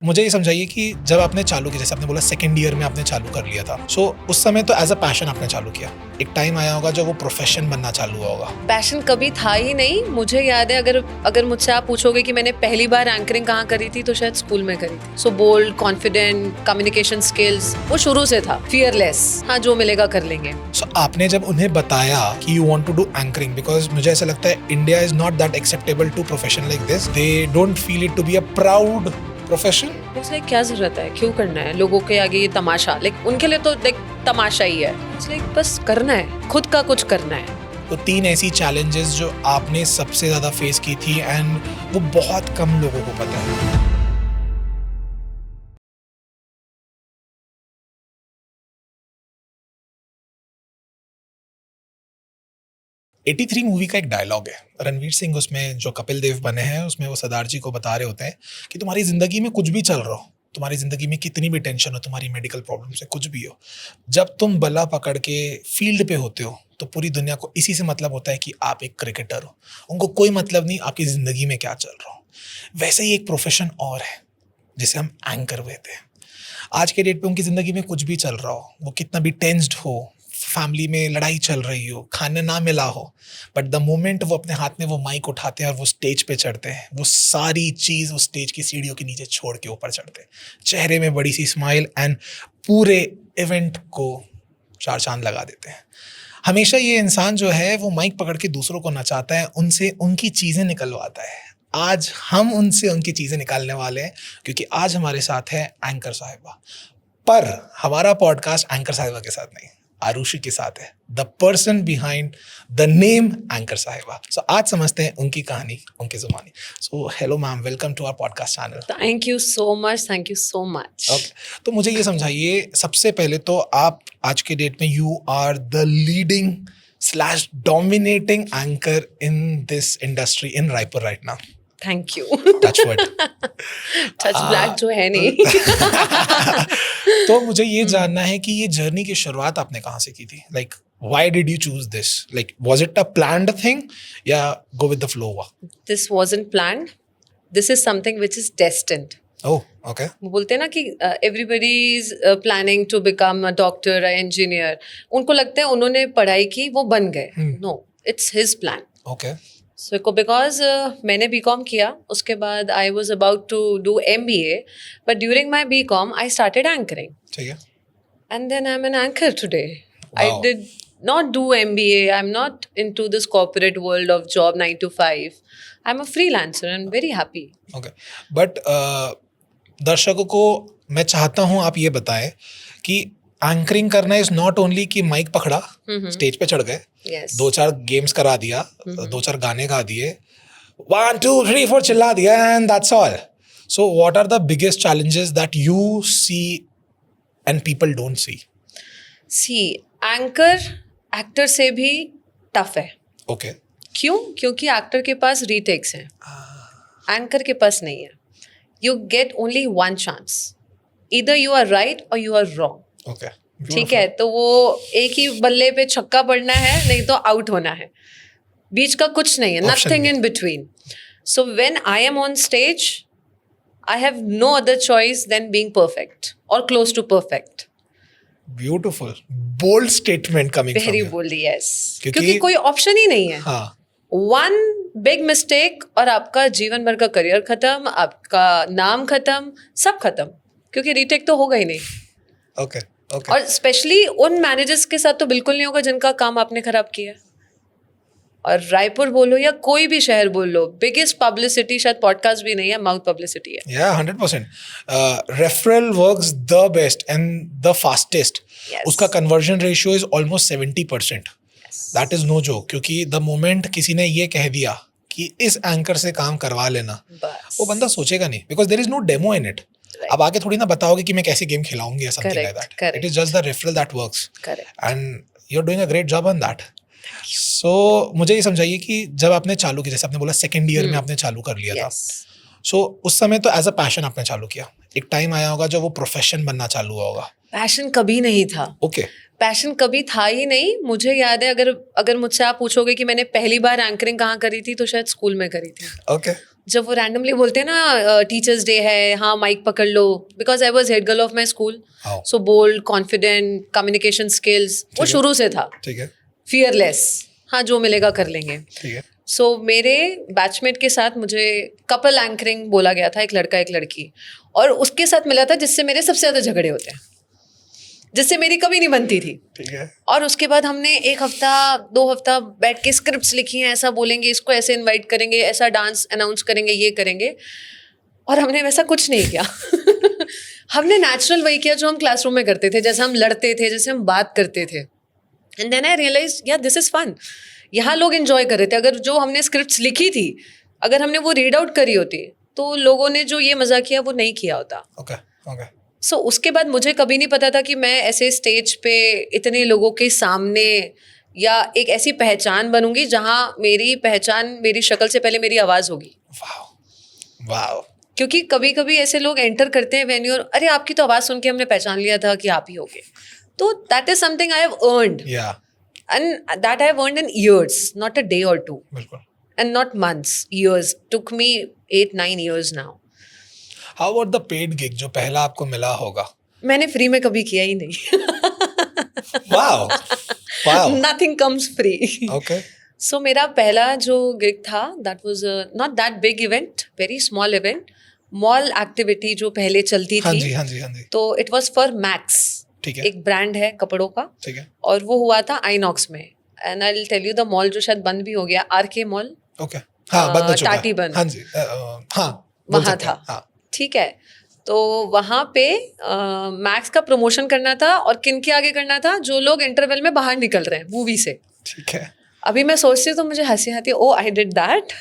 मुझे ये समझाइए कि जब आपने चालू किया, जैसे आपने बोला सेकंड ईयर में आपने चालू कर लिया था, सो उस समय तो एज अ पैशन आपने चालू किया, एक टाइम आया होगा जब वो प्रोफेशन बनना चालू हुआ होगा। पैशन कभी था ही नहीं। मुझे याद है, अगर मुझसे आप पूछोगे कि मैंने पहली बार एंकरिंग कहाँ करी थी, तो शायद स्कूल में करी थी। So bold, confident, communication skills वो शुरू से था। फियरलेस, हाँ जो मिलेगा कर लेंगे। सो आपने जब उन्हें बताया कि you want to do anchoring, because मुझे ऐसा लगता है India is not that acceptable to profession like this, they don't feel it to be a proud profession. उसने क्या जरूरत है, क्यों करना है लोगों के आगे ये तमाशा? लाइक उनके लिए तो लाइक तमाशा ही है। लाइक बस करना है, खुद का कुछ करना है। तो 3 ऐसी चैलेंजेस जो आपने सबसे ज्यादा फेस की थी एंड वो बहुत कम लोगों को पता है। 83 मूवी का एक डायलॉग है, रणवीर सिंह उसमें जो कपिल देव बने हैं उसमें वो सरदार जी को बता रहे होते हैं कि तुम्हारी जिंदगी में कुछ भी चल रहा हो, तुम्हारी जिंदगी में कितनी भी टेंशन हो, तुम्हारी मेडिकल प्रॉब्लम से कुछ भी हो, जब तुम बल्ला पकड़ के फील्ड पे होते हो तो पूरी दुनिया को इसी से मतलब होता है कि आप एक क्रिकेटर हो। उनको कोई मतलब नहीं आपकी जिंदगी में क्या चल रहा हो। वैसे ही एक प्रोफेशन और है जिसे हम एंकर कहते हैं। आज के डेट पे उनकी ज़िंदगी में कुछ भी चल रहा हो, वो कितना भी टेंस्ड हो, फैमिली में लड़ाई चल रही हो, खाना ना मिला हो, बट द मोमेंट वो अपने हाथ में वो माइक उठाते हैं और वो स्टेज पे चढ़ते हैं, वो सारी चीज़ वो स्टेज की सीढ़ियों के नीचे छोड़ के ऊपर चढ़ते हैं, चेहरे में बड़ी सी स्माइल एंड पूरे इवेंट को चार चांद लगा देते हैं। हमेशा ये इंसान जो है वो माइक पकड़ के दूसरों को नचाता है, उनसे उनकी चीज़ें निकलवाता है। आज हम उनसे उनकी चीज़ें निकालने वाले हैं, क्योंकि आज हमारे साथ है एंकर साहिबा। पर हमारा पॉडकास्ट एंकर साहिबा के साथ नहीं, आरुषि के साथ है, the person behind the name anchor Sahiba. So आज समझते हैं उनकी कहानी, उनकी जुबानी। So hello ma'am, welcome to our podcast channel. Thank you so much, thank you so much. Okay, तो मुझे ये समझाइए, सबसे पहले तो आप आज के डेट में you are the leading slash dominating anchor in this industry in Raipur right now. Thank you. Touch wood. Touch black जो है नहीं। तो मुझे ये जानना है कि ये जर्नी की शुरुआत आपने कहाँ से की थी? Like why did you choose this? Like was it a planned thing या गो विद द फ्लो हुआ? This wasn't planned. This is something which is destined. Oh okay. वो बोलते हैं ना कि everybody is planning to become a doctor, a engineer. उनको लगता है उन्होंने पढ़ाई की, वो बन गए। No, it's his plan. Okay. So because मैंने बीकॉम किया, उसके बाद I was about to do MBA, but during my BCom I started anchoring ठीक है। and then I'm an anchor today. I Wow. did not do MBA. I'm not into this corporate world of job 9 to 5. I'm a freelancer and very happy. Okay, but दर्शकों को मैं चाहता हूँ आप ये बताएं कि एंकरिंग करना इज नॉट ओनली कि माइक पकड़ा, स्टेज पे चढ़ गए, Yes. 2-4 गेम्स करा दिया, 2-4 गाने गा दिए, 1 2 3 4 चिल्ला दिया and that's all. So what are the biggest challenges that you see and people don't see? See, anchor actor से भी टफ है। ओके। क्यों? क्योंकि एक्टर के पास रीटेक्स हैं, एंकर के पास नहीं है। You get only one chance, इधर यू आर राइट और यू आर रॉन्ग। ओके, ठीक है, तो वो एक ही बल्ले पे छक्का पड़ना है, नहीं तो आउट होना है। बीच का कुछ नहीं है, Option नथिंग नहीं। In between. So when I am on stage, I have no other choice than being perfect और close to perfect. Beautiful, bold statement coming from very you. Bold, yes. क्योंकि- क्योंकि कोई ऑप्शन ही नहीं है। हाँ, one big mistake और आपका जीवन भर का करियर खत्म, आपका नाम खत्म, सब खत्म, क्योंकि रीटेक तो होगा ही नहीं। Okay okay. और स्पेशली उन मैनेजर्स के साथ तो बिल्कुल नहीं होगा जिनका काम आपने खराब किया। और रायपुर बोलो या कोई भी शहर बोल लो, बिगेस्ट पब्लिसिटी शायद पॉडकास्ट भी नहीं है, माउथ पब्लिसिटी है। Yeah, 100%. Referral works the best and the fastest. Yes. उसका conversion ratio is almost 70%. Yes. That is no joke. क्योंकि the moment किसी ने ये कह दिया कि इस एंकर से काम करवा लेना, बस। वो बंदा सोचेगा नहीं, because there is no demo in it. Right. अब आगे थोड़ी ना बताओगे कि मैं कैसे गेम खिलाऊंगी या something like that. Correct. It is just the referral that works. Correct. And you're doing a great job on that. So मुझे ये समझाइए कि जब आपने चालू किया, जैसे आपने बोला सेकंड ईयर में आपने चालू कर लिया था, Yes. सो उस समय तो एज अ पैशन आपने चालू किया, एक टाइम आया होगा जब वो प्रोफेशन बनना चालू हुआ होगा। पैशन कभी नहीं था। ओके। पैशन कभी था ही नहीं। मुझे याद है, अगर मुझसे आप पूछोगे कि मैंने पहली बार एंकरिंग कहाँ करी थी, तो शायद स्कूल में करी थी। ओके। जब वो रैंडमली बोलते हैं ना टीचर्स डे है, हाँ माइक पकड़ लो, because I was head girl of my school, Wow. So bold, confident, communication skills वो ठीक है। शुरू से था, ठीक है, फियरलेस, हाँ जो मिलेगा कर लेंगे। ठीक है। सो मेरे बैचमेट के साथ मुझे कपल एंकरिंग बोला गया था, एक लड़का एक लड़की, और उसके साथ मिला था जिससे मेरे सबसे ज़्यादा झगड़े होते हैं, जिससे मेरी कभी नहीं बनती थी। ठीक है। और उसके बाद हमने 1 हफ्ता 2 हफ्ता बैठ के स्क्रिप्ट्स लिखी हैं, ऐसा बोलेंगे, इसको ऐसे इनवाइट करेंगे, ऐसा डांस अनाउंस करेंगे, ये करेंगे, और हमने वैसा कुछ नहीं किया। हमने नेचुरल वही किया जो हम क्लासरूम में करते थे, जैसे हम लड़ते थे, जैसे हम बात करते थे। एंड देन आई रियलाइज यार दिस इज़ फन। यहाँ लोग एंजॉय कर रहे थे। अगर जो हमने स्क्रिप्ट्स लिखी थी, अगर हमने वो रीड आउट करी होती, तो लोगों ने जो ये मजा किया वो नहीं किया होता। Okay, okay. सो उसके बाद मुझे कभी नहीं पता था कि मैं ऐसे स्टेज पे इतने लोगों के सामने या एक ऐसी पहचान बनूंगी जहाँ मेरी पहचान, मेरी शक्ल से पहले मेरी आवाज़ होगी। Wow, wow. क्योंकि कभी कभी ऐसे लोग एंटर करते हैं वेन्यू और अरे आपकी तो आवाज़ सुन के हमने पहचान लिया था कि आप ही होगे। तो that is something I have earned, या and that I have earned in years, not a day or two, बिल्कुल। and not months, years. Took me 8-9 years now. How about the paid gig जो पहला आपको मिला होगा? मैंने free में कभी किया ही नहीं। Wow, wow. Nothing comes free. Okay, So मेरा पहला जो गिग था, that was not that big event, very small event, mall activity जो पहले चलती हाँ थी। जी, हाँ जी, हाँ जी। तो it was for Max, ठीक है, एक ब्रांड है कपड़ों का, ठीक है। और वो हुआ था आइनॉक्स में। And I will tell you the mall जो शायद बंद भी हो गया, आरके मॉल, ओके, हाँ बंद हो चुका है। टाटी बंद। हाँ जी, हाँ बोल वहाँ सकते हैं, था। हाँ। ठीक है, तो वहाँ पे मैक्स का प्रमोशन करना था, और किन के आगे करना था? जो लोग इंटरवल में बाहर निकल रहे हैं मूवी से। ठीक है। अभी मैं सोचती हूँ तो मुझे हंसी आती है, ओ आई डिड दैट।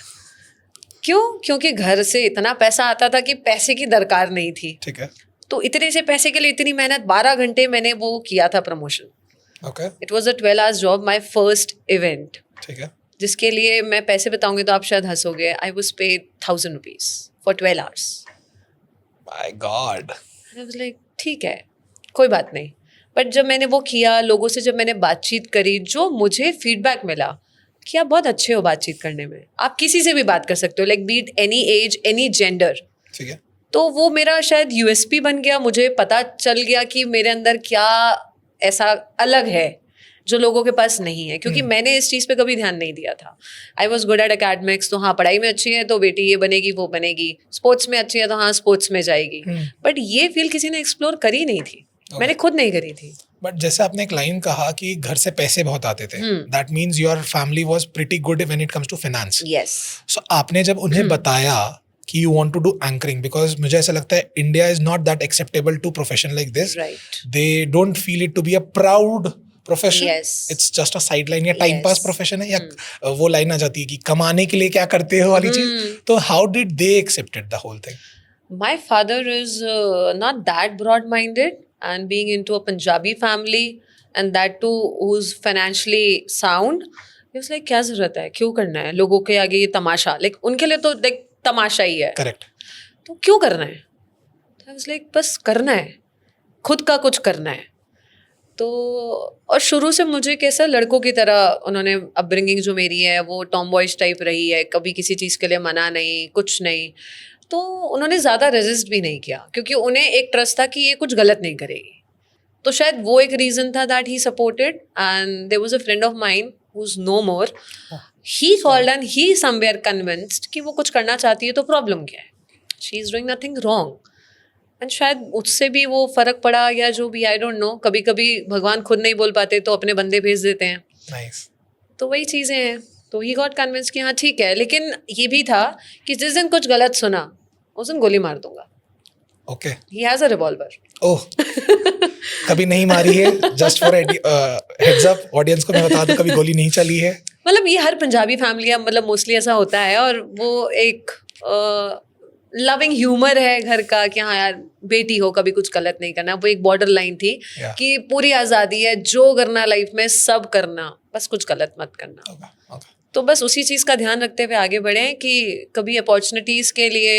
क्यों? क्योंकि घर से इतना पैसा आता था कि पैसे की दरकार नहीं थी। ठीक है, तो इतने से पैसे के लिए इतनी मेहनत, 12 घंटे मैंने वो किया था promotion. Okay, it was a 12 hours job, my first event, ठीक है। जिसके लिए मैं पैसे बताऊंगी तो आप शायद हंसोगे। I was paid 1000 rupees for 12 hours. My God. I was like ठीक है, कोई बात नहीं। बट जब मैंने वो किया, लोगों से जब मैंने बातचीत करी, जो मुझे फीडबैक मिला कि आप बहुत अच्छे हो बातचीत करने में, आप किसी से भी बात कर सकते हो, like beat any age, any gender. ठीक है, तो वो मेरा शायद यूएसपी बन गया। मुझे पता चल गया कि मेरे अंदर क्या ऐसा अलग है जो लोगों के पास नहीं है, क्योंकि मैंने इस चीज़ पे कभी ध्यान नहीं दिया था। I was good at academics, तो हाँ पढ़ाई में अच्छी है तो बेटी ये बनेगी वो बनेगी, स्पोर्ट्स में अच्छी है तो हाँ स्पोर्ट्स में जाएगी। बट ये फील्ड किसी ने एक्सप्लोर करी नहीं थी, मैंने खुद नहीं करी थी। बट जैसे आपने एक लाइन कहा कि घर से पैसे बहुत आते थे, that means your family was pretty good when it comes to finance. Yes. So आपने जब उन्हें बताया कि you want to do anchoring, because मुझे ऐसा लगता है India is not that acceptable to profession like this, right. They don't feel it to be a proud profession, Yes. It's just a side line या time Yes. Pass profession है, या वो line आ जाती है कि कमाने के लिए क्या करते हो वाली चीज। तो how did they accepted the whole thing? My father is not that broad-minded, and being into a Punjabi family, and that too who's financially sound, he was like क्या जरूरत है, क्यों करना है लोगों के आगे ये तमाशा, लाइक उनके लिए तो लाइक तमाशा ही है, करेक्ट। तो क्यों करना है? आई वाज लाइक बस करना है, खुद का कुछ करना है। तो और शुरू से मुझे कैसा लड़कों की तरह उन्होंने अपब्रिंगिंग जो मेरी है वो टॉम बॉयज टाइप रही है, कभी किसी चीज़ के लिए मना नहीं, कुछ नहीं। तो उन्होंने ज़्यादा रेजिस्ट भी नहीं किया, क्योंकि उन्हें एक ट्रस्ट था कि ये कुछ गलत नहीं करेगी। तो शायद वो एक रीज़न था that he supported. And there was a friend of mine who is no more, he called and he somewhere convinced कि वो कुछ करना चाहती है तो प्रॉब्लम क्या है, she is doing nothing wrong. And शायद उससे भी वो फ़र्क पड़ा या जो भी, आई डोंट नो। कभी कभी भगवान खुद नहीं बोल पाते तो अपने बंदे भेज देते हैं। नाइस। तो वही चीज़ें हैं। तो ही गॉट कन्विंस कि हाँ ठीक है, लेकिन ये भी था कि जिस दिन कुछ गलत सुना उस दिन गोली मार दूंगा। Okay. He has a revolver. Oh, कभी नहीं मारी है, just for heads up audience को मैं बता दूं, कभी गोली नहीं चली है। मतलब ये हर पंजाबी फैमिली मतलब मोस्टली ऐसा होता है, और वो एक लविंग ह्यूमर है घर का कि हाँ यार बेटी हो, कभी कुछ गलत नहीं करना। वो एक बॉर्डर लाइन थी कि पूरी आज़ादी है, जो करना लाइफ में सब करना, बस कुछ गलत मत करना। Okay. तो बस उसी चीज़ का ध्यान रखते हुए आगे बढ़ें कि कभी अपॉर्चुनिटीज़ के लिए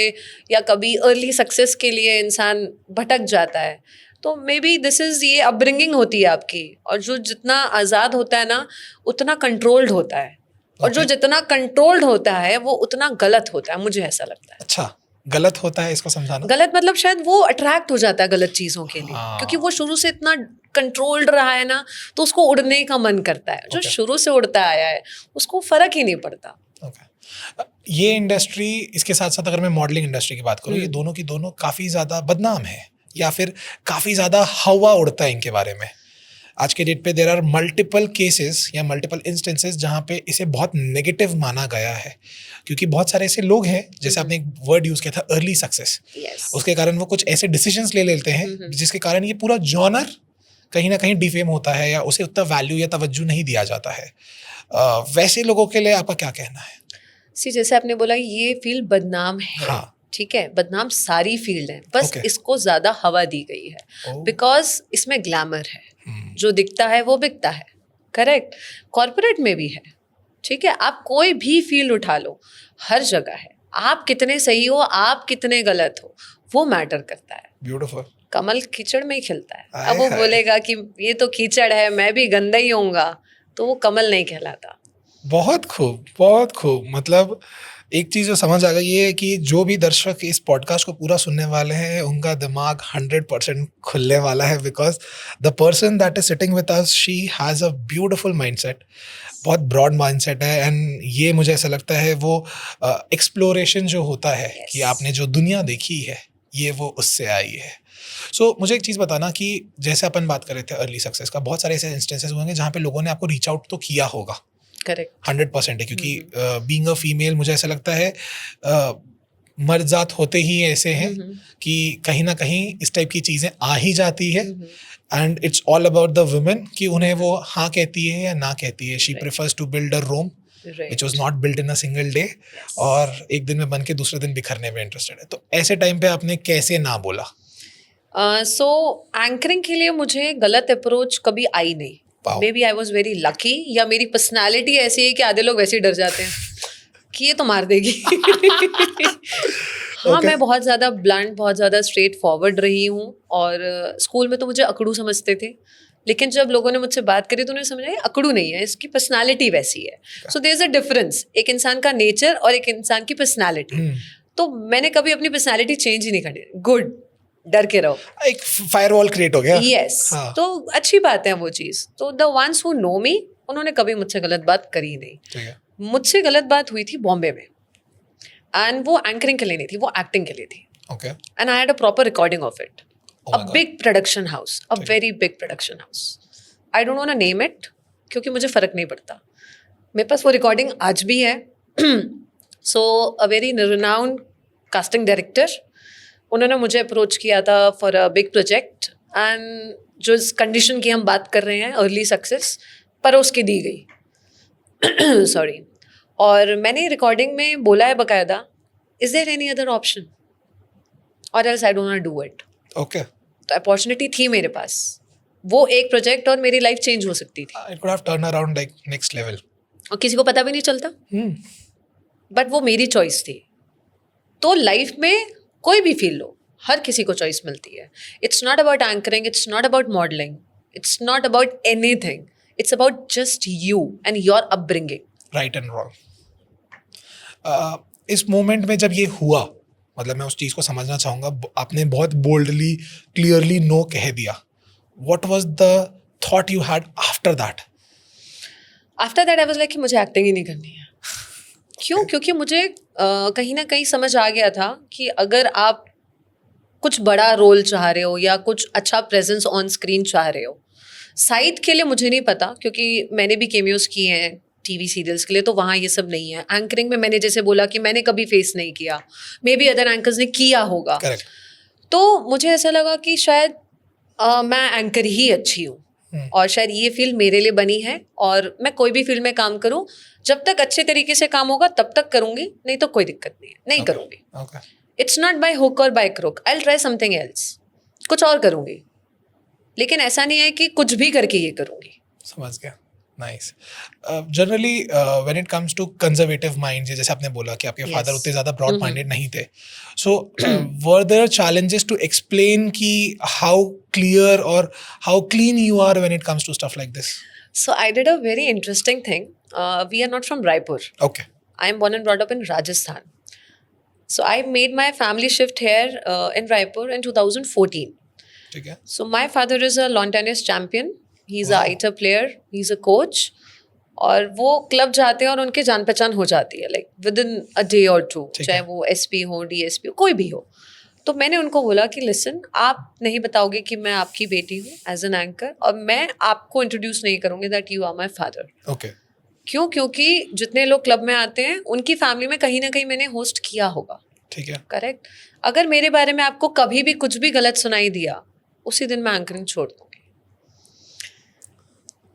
या कभी अर्ली सक्सेस के लिए इंसान भटक जाता है। तो मे बी दिस इज़, ये अपब्रिंगिंग होती है आपकी, और जो जितना आज़ाद होता है ना उतना कंट्रोल्ड होता है। और जो Okay. जितना कंट्रोल्ड होता है वो उतना गलत होता है, मुझे ऐसा लगता है। अच्छा, गलत होता है, इसको समझाना। गलत मतलब शायद वो अट्रैक्ट हो जाता है गलत चीजों के लिए, हाँ। क्योंकि वो शुरू से इतना कंट्रोल्ड रहा है ना, तो उसको उड़ने का मन करता है। जो Okay. शुरू से उड़ता आया है उसको फर्क ही नहीं पड़ता। Okay. ये इंडस्ट्री, इसके साथ साथ अगर मैं मॉडलिंग इंडस्ट्री की बात करूँ, ये दोनों की दोनों काफ़ी ज़्यादा बदनाम है, या फिर काफ़ी ज़्यादा हवा उड़ता है इनके बारे में। आज के डेट पे देयर आर मल्टीपल केसेस या मल्टीपल इंस्टेंसेस जहाँ पे इसे बहुत नेगेटिव माना गया है, क्योंकि बहुत सारे ऐसे लोग हैं, जैसे आपने एक वर्ड यूज़ किया था अर्ली सक्सेस, यस, उसके कारण वो कुछ ऐसे डिसीजंस ले लेते हैं जिसके कारण ये पूरा जॉनर कहीं ना कहीं डिफेम होता है, या उसे उतना वैल्यू या तवज्जो नहीं दिया जाता है। वैसे लोगों के लिए आपका क्या कहना है? सी जैसे आपने बोला ये फील्ड बदनाम है, हाँ। ठीक है, बदनाम सारी फील्ड है, बस Okay. इसको ज्यादा हवा दी गई है Oh. बिकॉज इसमें ग्लैमर है, जो दिखता है वो बिकता है, करेक्ट। कॉर्पोरेट में भी है, ठीक है, आप कोई भी फील्ड उठा लो, हर जगह है। आप कितने सही हो, आप कितने गलत हो, वो मैटर करता है। ब्यूटीफुल। कमल कीचड़ में ही खिलता है। हाय अब वो हाय। बोलेगा कि ये तो कीचड़ है, मैं भी गंदा ही होऊंगा, तो वो कमल नहीं कहलाता। बहुत खूब, बहुत खूब। मतलब एक चीज़ जो समझ आ गई ये है कि जो भी दर्शक इस पॉडकास्ट को पूरा सुनने वाले हैं, उनका दिमाग 100% खुलने वाला है, because the person that is sitting with us, she has a beautiful mindset, बहुत ब्रॉड माइंडसेट है। एंड ये मुझे ऐसा लगता है वो एक्सप्लोरेशन जो होता है Yes. कि आपने जो दुनिया देखी है, ये वो उससे आई है। सो मुझे एक चीज़ बताना कि जैसे अपन बात कर रहे थे अर्ली सक्सेस का, बहुत सारे ऐसे इंस्टेंसेस होंगे जहाँ पे लोगों ने आपको रीच आउट तो किया होगा, करेक्ट। 100% है, क्योंकि बीइंग अ फीमेल मुझे ऐसा लगता है मर्द जात होते ही ऐसे हैं कि कहीं ना कहीं इस टाइप की चीज़ें आ ही जाती है, and it's all about the women कि उन्हें वो हाँ कहती है या ना कहती है। She prefers to build a Rome which was not build in a single day, और एक दिन में बन के दूसरे दिन बिखरने में इंटरेस्टेड है। तो ऐसे टाइम पे आपने कैसे ना बोला? सो एंकरिंग के लिए मुझे गलत अप्रोच कभी आई नहीं। Wow. Maybe I was very lucky, या मेरी पर्सनैलिटी ऐसी है कि आधे लोग वैसे ही डर जाते हैं कि ये तो मार देगी। हाँ, Okay. मैं बहुत ज़्यादा ब्लंट, बहुत ज़्यादा स्ट्रेट फॉरवर्ड रही हूँ, और स्कूल में तो मुझे अकड़ू समझते थे, लेकिन जब लोगों ने मुझसे बात करी तो उन्हें समझा ये अकड़ू नहीं है, इसकी पर्सनालिटी वैसी है। So there is a difference, एक इंसान का नेचर और एक इंसान की पर्सनालिटी। तो मैंने कभी अपनी पर्सनालिटी चेंज ही नहीं करनी। गुड, डर के रहो, एक फायरवॉल क्रिएट हो गया। यस। हाँ। तो अच्छी बात है वो चीज़। तो द वंस हु नो मी, उन्होंने कभी मुझसे गलत बात करी नहीं। ठीक है। मुझसे गलत बात हुई थी बॉम्बे में, एंड वो एंकरिंग के लिए नहीं थी, वो एक्टिंग के लिए थी। Okay. And I had a proper recording of it, Oh uh my God. Big production house, uh ठीक है। Very big production house. I don't want to name it, क्योंकि मुझे फ़र्क नहीं पड़ता, मेरे पास वो रिकॉर्डिंग आज भी है। So a very renowned casting director, उन्होंने मुझे अप्रोच किया था for a big project, and जो इस कंडीशन की हम बात कर रहे हैं अर्ली सक्सेस, परोस के दी गई। सॉरी। और मैंने रिकॉर्डिंग में बोला है बकायदा, is there any other option, और else I don't do it. Okay. तो अपॉर्चुनिटी थी मेरे पास, वो एक प्रोजेक्ट और मेरी लाइफ चेंज हो सकती थी, it could have turn around like next level. और किसी को पता भी नहीं चलता, बट वो मेरी चॉइस थी। तो लाइफ में कोई भी फील्ड हो, हर किसी को चॉइस मिलती है। It's not about anchoring, it's not about modelling, it's not about anything, it's about just you and your upbringing. Right and wrong. इस मोमेंट में जब ये हुआ, मतलब मैं उस चीज़ को समझना चाहूँगा, आपने बहुत बोल्डली क्लियरली नो कह दिया, what was the thought you had after that? After that I was like कि मुझे एक्टिंग ही नहीं करनी है। क्यों? क्योंकि मुझे कहीं ना कहीं समझ आ गया था कि अगर आप कुछ बड़ा रोल चाह रहे हो या कुछ अच्छा प्रेजेंस ऑन स्क्रीन चाह रहे हो, साइड के लिए मुझे नहीं पता, क्योंकि मैंने भी केमियोज किए हैं टीवी सीरियल्स के लिए, तो वहाँ ये सब नहीं है। एंकरिंग में मैंने जैसे बोला कि मैंने कभी फेस नहीं किया, मे बी अदर एंकर्स ने किया होगा। करेक्ट। तो मुझे ऐसा लगा कि शायद मैं एंकर ही अच्छी हूँ, और शायद ये फील्ड मेरे लिए बनी है, और मैं कोई भी फील्ड में काम करूँ, जब तक अच्छे तरीके से काम होगा तब तक करूँगी, नहीं तो कोई दिक्कत नहीं है, नहीं करूँगी। Okay. It's not by hook or by crook, I will try something else, कुछ और करूँगी, लेकिन ऐसा नहीं है कि कुछ भी करके ये करूँगी। समझ गया। Nice. Generally when it comes to conservative minds, जैसे आपने बोला कि आपके फादर उतने ज़्यादा ब्रॉड माइंडेड नहीं थे, so were there challenges to explain कि हाउ क्लियर और how clean you are when it comes to stuff like this? So I did a very interesting thing. We are not from Raipur. Okay. I am born and brought up in Rajasthan. So I made my family shift here in Raipur in 2014. ठीक है. So my father is a lawn tennis champion. He's Wow. a ITA player. He's a coach. और वो club जाते हैं और उनके जान पहचान हो जाती है like with in a day और टू, ठीक चाहे है. वो SP हो, DSP हो, कोई भी हो. तो मैंने उनको बोला कि लिसन, आप नहीं बताओगे कि मैं आपकी बेटी हूँ एज एन एंकर, और मैं आपको इंट्रोड्यूस नहीं करूँगी that you are my father. Okay. क्यों? क्योंकि जितने लोग क्लब में आते हैं उनकी फैमिली में कहीं ना कहीं मैंने होस्ट किया होगा. ठीक है. करेक्ट. अगर मेरे बारे में आपको कभी भी कुछ भी गलत सुनाई दिया, उसी दिन मैं एंकरिंग छोड़ दूंगी.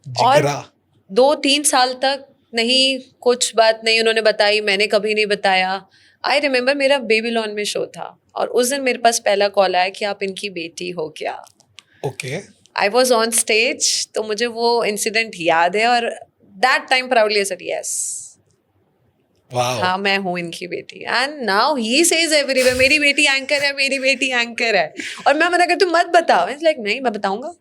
जिगरा. 2-3 साल तक नहीं, कुछ बात नहीं उन्होंने बताई, मैंने कभी नहीं बताया. आई रिमेम्बर मेरा बेबीलोन में शो था और उस दिन मेरे पास पहला कॉल आया कि आप इनकी बेटी हो क्या. Okay. I was on stage, तो मुझे वो इंसिडेंट याद है और that time proudly I said yes, Wow. हाँ मैं हूँ इनकी बेटी. And now he says everywhere मेरी बेटी एंकर है, मेरी बेटी एंकर है. और मैं मना करती हूँ मत बताओ. इट्स लाइक नहीं, मैं बताऊंगा.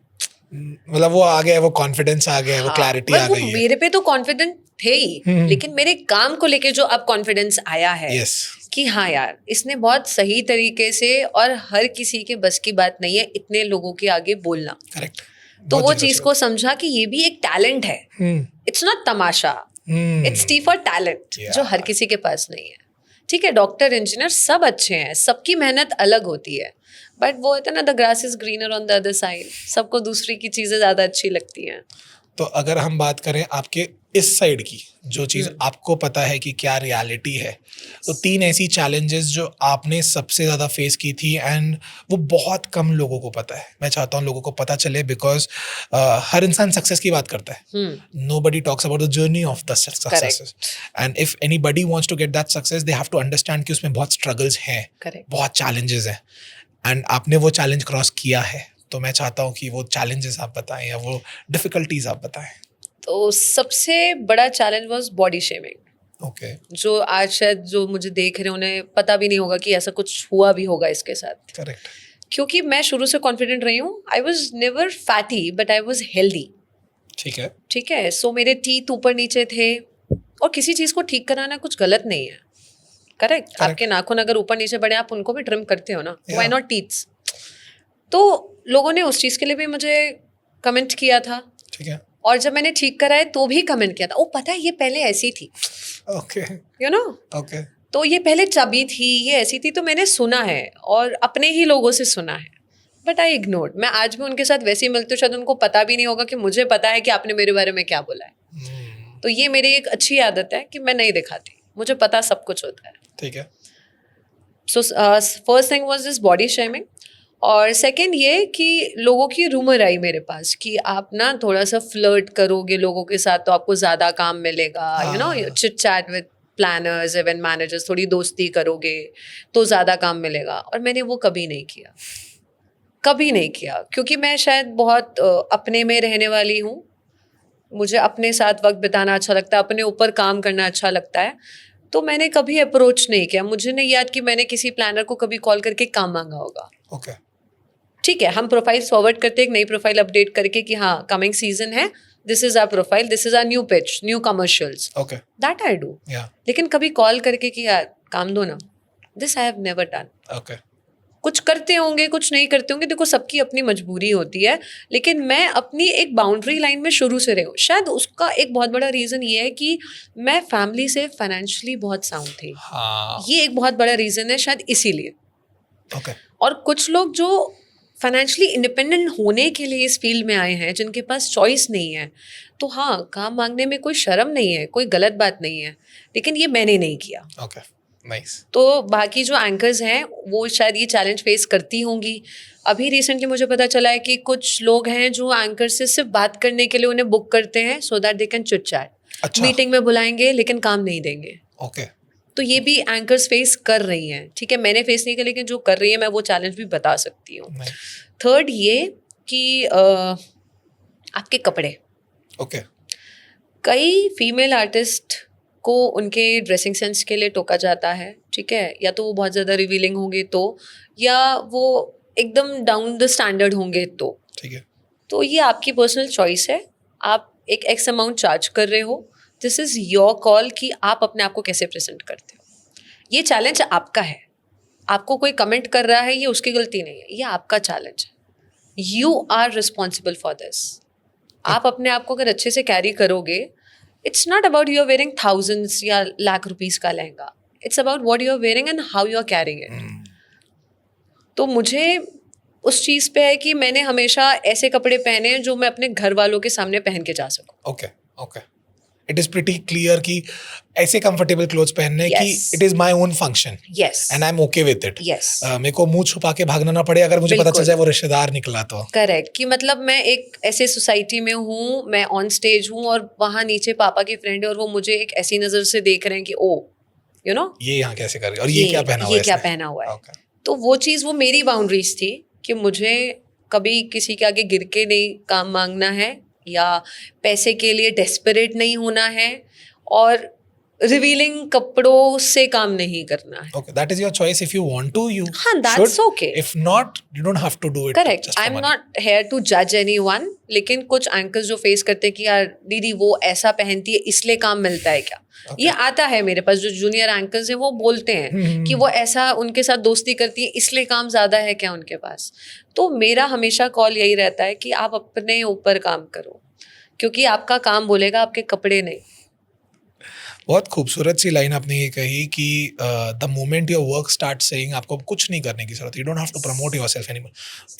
मतलब वो आ गया, वो कॉन्फिडेंस आ गया, वो हाँ, क्लैरिटी but आ वो गई है. मेरे पे तो कॉन्फिडेंट थे ही, लेकिन मेरे काम को लेके जो अब कॉन्फिडेंस आया है Yes. कि हाँ यार इसने बहुत सही तरीके से, और हर किसी के बस की बात नहीं है इतने लोगों के आगे बोलना. Correct. तो वो बहुत चीज को समझा कि ये भी एक टैलेंट है. It's not Tamasha, it's T for talent, Yeah. जो हर किसी के पास नहीं है. ठीक है, डॉक्टर इंजीनियर सब अच्छे हैं, सबकी मेहनत अलग होती है, बट वो होता है ना, the grass is greener on the other side. सबको दूसरी की चीजें ज्यादा अच्छी लगती हैं. तो अगर हम बात करें आपके इस साइड की, जो चीज़ आपको पता है कि क्या रियलिटी है, तो 3 ऐसी चैलेंजेस जो आपने सबसे ज़्यादा फेस की थी एंड वो बहुत कम लोगों को पता है. मैं चाहता हूँ लोगों को पता चले, बिकॉज हर इंसान सक्सेस की बात करता है. Nobody talks about the journey of the successes. And if anybody wants to get that success, they have to understand कि उसमें बहुत struggles हैं, करेक्ट. बहुत challenges हैं, एंड आपने वो चैलेंज क्रॉस किया है. तो मैं चाहता हूँ कि वो चैलेंजेस आप बताएं या वो डिफिकल्टीज आप बताएं. तो सबसे बड़ा challenge was body shaming. Okay. जो आज शायद जो मुझे देख रहे हैं उन्हें पता भी नहीं होगा कि ऐसा कुछ हुआ भी होगा इसके साथ. करेक्ट. क्योंकि मैं शुरू से कॉन्फिडेंट रही हूँ. I was never fatty but I was healthy. ठीक है. ठीक है. सो मेरे टीथ ऊपर नीचे थे, और किसी चीज़ को ठीक कराना कुछ गलत नहीं है. करेक्ट. आपके नाखून अगर ऊपर नीचे बढ़े, आप उनको भी ट्रिम करते हो ना, व्हाई नॉट टीथ्स. तो लोगों ने उस चीज़ के लिए भी मुझे कमेंट किया था. ठीक है. और जब मैंने ठीक कराए तो भी कमेंट किया था, ओ पता है ये पहले ऐसी थी, ओके. You know. ओके. तो ये पहले चबी थी, ये ऐसी थी. तो मैंने सुना है और अपने ही लोगों से सुना है, बट आई इग्नोर्ड. मैं आज भी उनके साथ वैसे ही मिलती हूँ, शायद उनको पता भी नहीं होगा कि मुझे पता है कि आपने मेरे बारे में क्या बोला है. तो ये मेरी एक अच्छी आदत है कि मैं नहीं दिखाती, मुझे पता सब कुछ होता है. ठीक है. So first thing was this body shaming. और सेकंड ये कि लोगों की रूमर आई मेरे पास कि आप ना थोड़ा सा फ्लर्ट करोगे लोगों के साथ तो आपको ज़्यादा काम मिलेगा. You know, chit chat with planners, event managers, थोड़ी दोस्ती करोगे तो ज़्यादा काम मिलेगा. और मैंने वो कभी नहीं किया, कभी नहीं किया, क्योंकि मैं शायद बहुत अपने में रहने वाली हूँ. मुझे अपने साथ वक्त बिताना अच्छा लगता है, अपने ऊपर काम करना अच्छा लगता है. तो मैंने कभी अप्रोच नहीं किया. मुझे नहीं याद कि मैंने किसी प्लानर को कभी कॉल करके काम मांगा होगा. ओके. ठीक है, हम प्रोफाइल फॉरवर्ड करते हैं, एक नई प्रोफाइल अपडेट करके कि हाँ कमिंग सीजन है, this is our profile, this is our new pitch, new commercials. Okay. That I do. Yeah. लेकिन कभी कॉल करके कि यार काम दो ना, this I have never done. Okay. कुछ करते होंगे, कुछ नहीं करते होंगे, देखो सबकी अपनी मजबूरी होती है. लेकिन मैं अपनी एक बाउंड्री लाइन में शुरू से रही हूँ. शायद उसका एक बहुत बड़ा रीज़न ये है कि मैं फैमिली से फाइनेंशियली बहुत साउंड थी. हाँ. ये एक बहुत बड़ा रीज़न है शायद, इसीलिए. ओके. और कुछ लोग जो फाइनेंशियली इंडिपेंडेंट होने के लिए इस फील्ड में आए हैं, जिनके पास चॉइस नहीं है, तो हाँ काम मांगने में कोई शर्म नहीं है, कोई गलत बात नहीं है, लेकिन ये मैंने नहीं किया. ओके. नाइस. तो बाकी जो एंकर्स हैं वो शायद ये चैलेंज फेस करती होंगी. अभी रिसेंटली मुझे पता चला है कि कुछ लोग हैं जो एंकर से सिर्फ बात करने के लिए उन्हें बुक करते हैं so that they can chit chat. अच्छा. मीटिंग में बुलाएंगे लेकिन काम नहीं देंगे. ओके. तो ये भी एंकर्स फेस कर रही हैं. ठीक है, मैंने फेस नहीं किया, लेकिन जो कर रही है मैं वो चैलेंज भी बता सकती हूँ. थर्ड ये कि आपके कपड़े. ओके. कई फीमेल आर्टिस्ट को उनके ड्रेसिंग सेंस के लिए टोका जाता है. ठीक है, या तो वो बहुत ज़्यादा रिवीलिंग होंगे तो, या वो एकदम डाउन द स्टैंडर्ड होंगे तो. ठीक है. तो ये आपकी पर्सनल चॉइस है. आप एक एक्स अमाउंट चार्ज कर रहे हो, दिस इज योर कॉल कि आप अपने आप को कैसे प्रेजेंट करते हो। ये चैलेंज आपका है, आपको कोई कमेंट कर रहा है ये उसकी गलती नहीं है, ये आपका चैलेंज है। You are responsible for this. आप अपने आप को अगर अच्छे से कैरी करोगे, it's not about you are wearing thousands या लाख रुपीस का lehenga, it's about what you are wearing and how you are carrying it. तो मुझे उस चीज़ पे है कि मैंने हमेशा ऐसे कपड़े पहने हैं जो मैं अपने घर वालों के सामने पहन के जा सकूं। Okay okay, it is pretty clear कि ऐसे कंफर्टेबल क्लोथ्स पहनने कि Yes. It is my own function yes and I M okay with it. Yes मेरे को मुंह छुपा के भागना ना पड़े अगर मुझे पता चल बिल्कुल। जाए वो रिश्तेदार निकला तो। करेक्ट, कि मतलब मैं एक ऐसे सोसाइटी में हूँ, मैं ऑन स्टेज हूँ और वहाँ नीचे पापा की फ्रेंड है और वो मुझे एक ऐसी नज़र से देख रहे हैं कि ओ यू नो ये यहाँ कैसे कर रही है और ये क्या पहना हुआ ये है क्या इसने? पहना हुआ है। Okay. तो वो चीज़, वो मेरी बाउंड्रीज थी कि मुझे कभी किसी के आगे गिर के नहीं काम मांगना है या पैसे के लिए डेस्परेट नहीं होना है और रिवीलिंग कपड़ों से काम नहीं करना है। Okay, that is your choice. If you want to, you हाँ, that's should. okay. If not, you don't have to do it. करेक्ट, just for I am money. Not here to जज एनीवन, लेकिन कुछ एंकर्स जो face करते हैं कि यार दीदी वो ऐसा पहनती है इसलिए काम मिलता है क्या। Okay. ये आता है मेरे पास, जो जूनियर एंकर्स हैं वो बोलते हैं कि वो ऐसा उनके साथ दोस्ती करती है इसलिए काम ज़्यादा है क्या उनके पास। तो मेरा हमेशा कॉल यही रहता है कि आप अपने ऊपर काम करो, क्योंकि आपका काम बोलेगा, आपके कपड़े नहीं। बहुत खूबसूरत सी लाइन आपने ये कही कि the moment your work start saying आपको कुछ नहीं करने की जरूरत, you don't have to promote yourself anymore,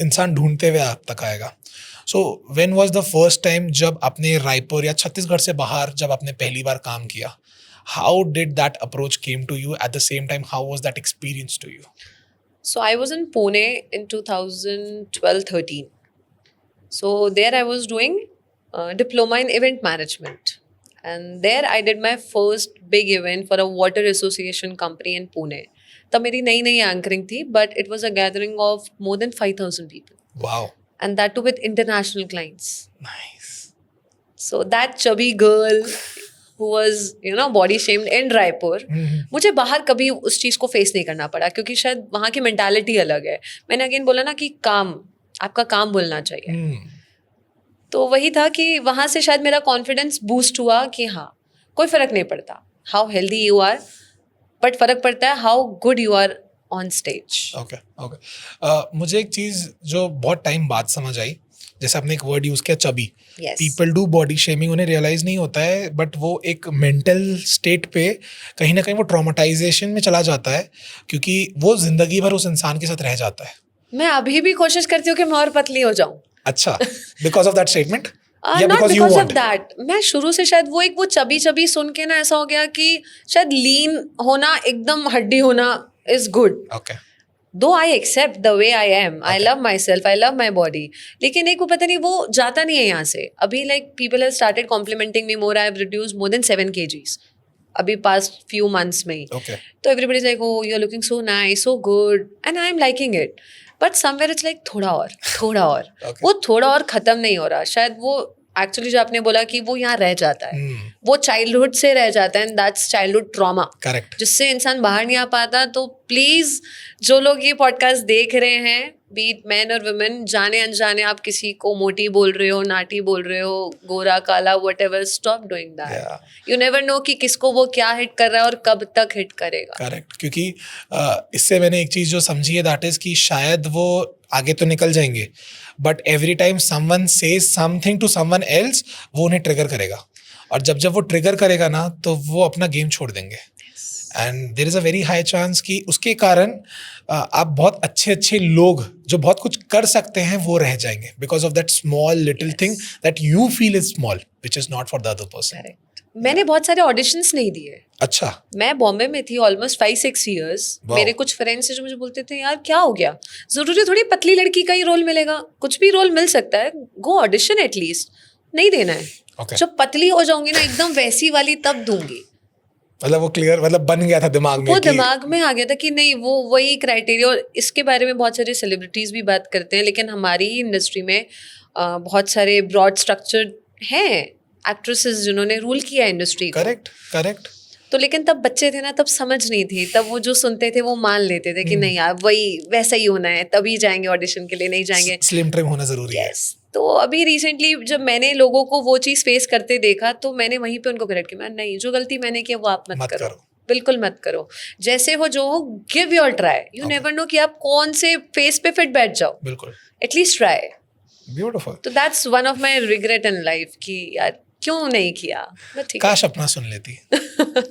इंसान ढूंढते हुए आप तक आएगा। So when was the first time जब आपने रायपुर या छत्तीसगढ़ से बाहर जब आपने पहली बार काम किया, how did that approach came to you, at the same time how was that experience to you? So I was in Pune in 2012-13. So there I was doing diploma in event management, and there I did my first big event for a water association company in Pune. तब मेरी नई नई anchoring थी, but it was a gathering of more than 5,000 people, wow, and that too with international clients. Nice. So that chubby girl who was body shamed in Raipur, मुझे बाहर कभी उस चीज़ को फेस नहीं करना पड़ा, क्योंकि शायद वहाँ की मेंटालिटी अलग है। मैंने अगेन बोला ना कि काम, आपका काम बोलना चाहिए। तो वही था कि वहाँ से शायद मेरा कॉन्फिडेंस बूस्ट हुआ कि हाँ, कोई फ़र्क नहीं पड़ता how healthy you are, but फ़र्क पड़ता है how good you are on stage. Okay okay, मुझे एक चीज़ जो बहुत टाइम बाद समझ आई, जैसे आपने एक वर्ड यूज़ किया chubby, people do body shaming, उन्हें रियलाइज नहीं होता है, बट वो एक मेंटल स्टेट पे कहीं ना कहीं वो ट्रॉमेटाइजेशन में चला जाता है, क्योंकि वो जिंदगी भर उस इंसान के साथ रह जाता है। मैं अभी भी कोशिश करती हूँ कि मैं और पतली हो जाऊँ। अच्छा, बिकॉज ऑफ दैट स्टेटमेंट या not because you because of want? That, मैं शुरू से शायद वो चबी सुन के ना ऐसा हो गया कि शायद लीन होना, एकदम हड्डी होना is good. Okay, though I accept the way I am, I love myself, I love my body, लेकिन एक वो पता नहीं वो जाता नहीं है यहाँ से। अभी like people have started complimenting me more, I have reduce more than 7 kgs अभी पास्ट फ्यू मंथ्स में ही। ओके, तो everybody is like oh you are looking so nice, so good, and I am liking it, but somewhere it's like थोड़ा और Okay. वो थोड़ा और खत्म नहीं हो रहा। शायद वो एक्चुअली जो आपने बोला कि वो यहाँ रह जाता है, वो चाइल्डहुड से रह जाता है, and that's childhood trauma, correct. जिससे इंसान बाहर नहीं आ पाता। तो प्लीज जो लोग ये पॉडकास्ट देख रहे हैं, बीट मैन और वुमेन, जाने अनजाने आप किसी को मोटी बोल रहे हो, नाटी बोल रहे हो, गोरा काला whatever, stop doing that. You never know कि किसको वो क्या हिट कर रहा है और कब तक हिट करेगा। करेक्ट, क्योंकि इससे मैंने एक चीज़ जो समझी है, दैट इज कि शायद वो आगे तो निकल जाएंगे, but every time someone says something to someone else, वो उन्हें ट्रिगर करेगा, और जब वो ट्रिगर करेगा ना, तो वो अपना गेम छोड़ देंगे, and there is a very high chance कि उसके कारण आप बहुत अच्छे लोग जो बहुत कुछ कर सकते हैं वो रह जाएंगे, because of that small little thing that you feel is small, which is not for the other person. Correct. मैंने बहुत सारे ऑडिशंस नहीं दिए। अच्छा, मैं बॉम्बे में थी ऑलमोस्ट 5-6 years। Wow. मेरे कुछ फ्रेंड्स जो मुझे बोलते थे यार क्या हो गया, जरूरी थोड़ी पतली लड़की का ही रोल मिलेगा, कुछ भी रोल मिल सकता है, गो ऑडिशन एटलीस्ट। नहीं देना है। Okay. जब पतली हो जाऊंगी ना एकदम वैसी वाली, तब दूंगी। मतलब वो क्लियर, मतलब बन गया था दिमाग में वो कि दिमाग में आ गया था कि नहीं, वो वही क्राइटेरिया। और इसके बारे में बहुत सारे सेलिब्रिटीज भी बात करते हैं, लेकिन हमारी ही इंडस्ट्री में बहुत सारे ब्रॉड स्ट्रक्चर हैं एक्ट्रेसेस जिन्होंने रूल किया इंडस्ट्री को। करेक्ट। तो लेकिन तब बच्चे थे ना, तब समझ नहीं थी, तब वो जो सुनते थे वो मान लेते थे कि नहीं यार वही वैसा ही होना है, तभी जाएंगे ऑडिशन के लिए, नहीं जाएंगे। स्लिम ट्रिम होना जरूरी है। यस, तो अभी रिसेंटली जब मैंने लोगों को वो चीज़ फेस करते देखा तो मैंने वहीं पे उनको करेक्ट किया, नहीं जो गलती मैंने की वो आप मत करो, बिल्कुल मत करो, जैसे हो जो हो give your try, you never know कि आप कौन से फेस पे फिट बैठ जाओ, बिल्कुल, एटलीस्ट ट्राई। ब्यूटीफुल। तो that's one of my regret in life कि यार क्यों नहीं किया, बट ठीक है। काश अपना सुन लेती,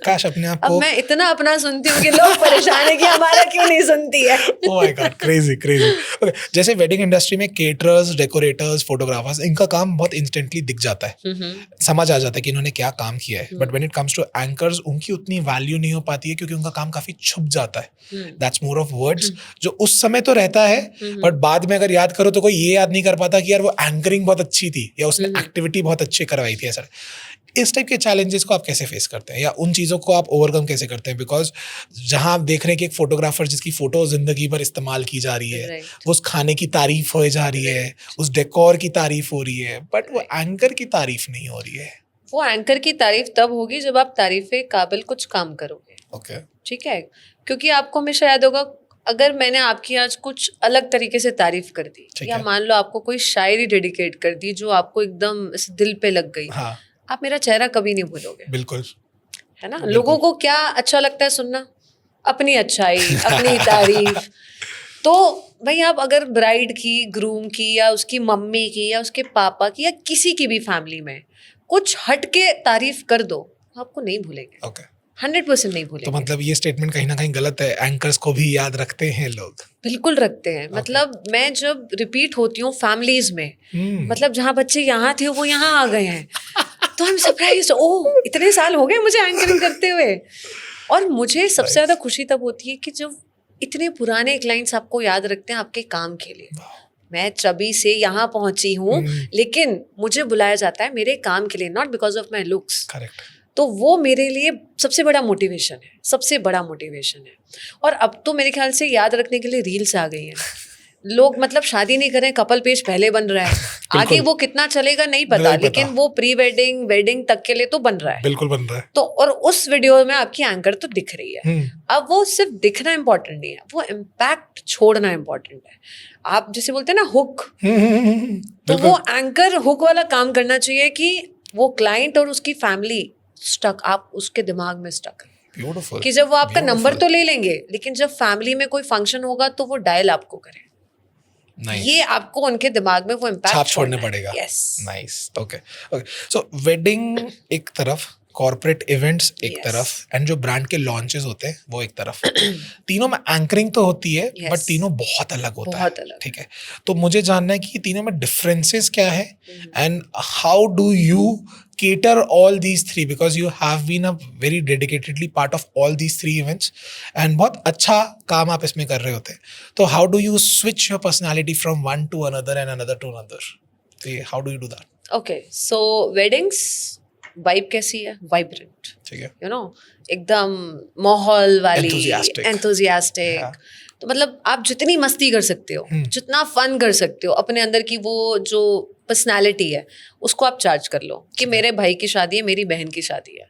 काश अपने आप अब को। मैं इतना अपना सुनती हूँ कि लोग परेशान है कि हमारा क्यों नहीं सुनती है। Oh my God, crazy crazy. Okay, जैसे वेडिंग इंडस्ट्री में केटरर्स, डेकोरेटर्स, फोटोग्राफर्स, इनका काम बहुत इंस्टेंटली दिख जाता है, समझ आ जाता है कि इन्होंने क्या काम किया है। But when it comes to anchors, उनकी उतनी वैल्यू नहीं हो पाती है क्योंकि उनका काम काफी छुप जाता है। दैट्स मोर ऑफ वर्ड्स, जो उस समय तो रहता है बट बाद में अगर याद करो तो कोई ये याद नहीं कर पाता कि यार वो एंकरिंग बहुत अच्छी थी या उसने एक्टिविटी बहुत अच्छी करवाई थी। ऐसा, इस टाइप के चैलेंजेस को आप कैसे फेस करते हैं या उन चीज़ों को आप ओवरकम कैसे करते हैं? बिकॉज जहां आप देख रहे हैं कि एक फोटोग्राफर जिसकी फोटो जिंदगी भर इस्तेमाल की जा रही है, वो उस खाने की तारीफ हो जा रही है, उस डेकोर की तारीफ हो रही है, बट वो एंकर की तारीफ नहीं हो रही है। वो एंकर की तारीफ तब होगी जब आप तारीफे काबिल कुछ काम करोगे। ओके, ठीक है, क्योंकि आपको हमेशा याद होगा अगर मैंने आपकी आज कुछ अलग तरीके से तारीफ कर दी, या मान लो आपको कोई शायरी डेडिकेट कर दी जो आपको एकदम दिल पे लग गई, हाँ, आप मेरा चेहरा कभी नहीं भूलोगे। बिल्कुल, है ना। लोगों को क्या अच्छा लगता है सुनना? अपनी अच्छाई, अपनी तारीफ। तो भाई आप अगर ब्राइड की, ग्रूम की, या उसकी मम्मी की, या उसके पापा की, या किसी की भी फैमिली में कुछ हट के तारीफ कर दो, आपको नहीं भूलेंगे। ओके, 100% नहीं भूलेंगे। तो मतलब ये स्टेटमेंट कहीं ना कहीं गलत है, एंकर्स को भी याद रखते हैं लोग। बिल्कुल रखते हैं। मतलब मैं जब रिपीट होती हूँ फैमिलीज में, मतलब जहाँ बच्चे यहाँ थे वो यहाँ आ गए हैं, तो आई एम सरप्राइज्ड, ओह इतने साल हो गए मुझे एंकरिंग करते हुए। और मुझे सबसे ज़्यादा खुशी तब होती है कि जब इतने पुराने क्लाइंट्स आपको याद रखते हैं आपके काम के लिए। मैं चबी से यहाँ पहुंची हूँ, लेकिन मुझे बुलाया जाता है मेरे काम के लिए, not because of my looks. Correct. तो वो मेरे लिए सबसे बड़ा मोटिवेशन है, सबसे बड़ा मोटिवेशन है। और अब तो मेरे ख्याल से याद रखने के लिए रील्स आ गई हैं। लोग मतलब शादी नहीं कर रहे हैं, कपल पेज पहले बन रहा है, आगे वो कितना चलेगा नहीं पता, लेकिन वो प्री वेडिंग, वेडिंग तक के लिए तो बन रहा है। बिल्कुल बन रहा है। तो और उस वीडियो में आपकी एंकर तो दिख रही है। अब वो सिर्फ दिखना इम्पोर्टेंट नहीं है, वो इम्पैक्ट छोड़ना इम्पोर्टेंट है। आप जैसे बोलते हैं ना हुक, तो वो एंकर हुक वाला काम करना चाहिए कि वो क्लाइंट और उसकी फैमिली स्टक, आप उसके दिमाग में स्टक Beautiful. कि जब वो आपका नंबर तो ले लेंगे, लेकिन जब फैमिली में कोई फंक्शन होगा तो वो डायल आपको करे। Nice. ये आपको उनके दिमाग में वो इम्पैक्ट छाप छोड़ने पड़ेगा। Yes, nice, okay okay. So wedding एक तरफ, कॉर्पोरेट इवेंट्स एक तरफ, एंड जो ब्रांड के लॉन्चेस होते हैं वो एक तरफ। तीनों में एंकरिंग तो होती है, बट तीनों बहुत अलग होता है। ठीक है, तो मुझे जानना है कि तीनों में डिफरेंसेस क्या है and how do you cater all these three, because you have been a very dedicatedly part of all these three events and बहुत अच्छा काम आप इसमें कर रहे होते हैं। तो how do you switch your personality from one to another and another to another? How do you do that? Okay, so weddings vibe कैसी है? वाइब्रेंट, ठीक है, यू नो, एकदम माहौल वाली, एंथुसियास्टिक। तो मतलब आप जितनी मस्ती कर सकते हो, जितना फन कर सकते हो, अपने अंदर की वो जो पर्सनालिटी है उसको आप चार्ज कर लो कि मेरे भाई की शादी है, मेरी बहन की शादी है।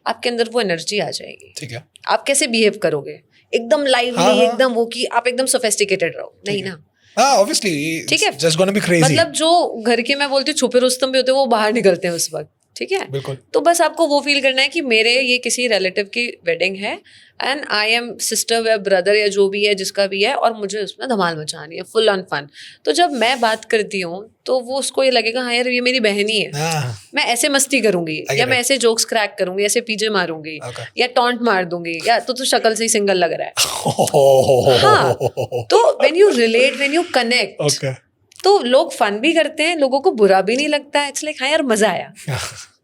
आपके अंदर वो एनर्जी आ जाएगी। ठीक है, आप कैसे बिहेव करोगे? एकदम लाइवली, एकदम वो कि आप एकदम सोफिस्टिकेटेड रहो, नहीं ना। obviously, ठीक है, just gonna be crazy. मतलब जो घर के, मैं बोलती हूँ छुपे रुस्तम भी होते हैं, वो बाहर निकलते हैं उस वक्त। ठीक है, बिल्कुल। तो बस आपको वो फील करना है कि मेरे ये किसी रिलेटिव की वेडिंग है एंड आई एम सिस्टर या ब्रदर या जो भी है, जिसका भी है, और मुझे उसमें धमाल मचानी है, फुल ऑन फन। तो जब मैं बात करती हूँ तो वो उसको ये लगेगा हाँ यार ये मेरी बहन ही है, मैं ऐसे मस्ती करूंगी, या मैं ऐसे जोक्स क्रैक करूंगी, ऐसे पीजे मारूंगी, या टॉन्ट मार दूंगी, या तो शक्ल से ही सिंगल लग रहा है। हाँ, तो when you relate, when you connect, तो लोग फन भी करते हैं, लोगों को बुरा भी नहीं लगता है। इट्स लाइक हाँ यार मजा आया,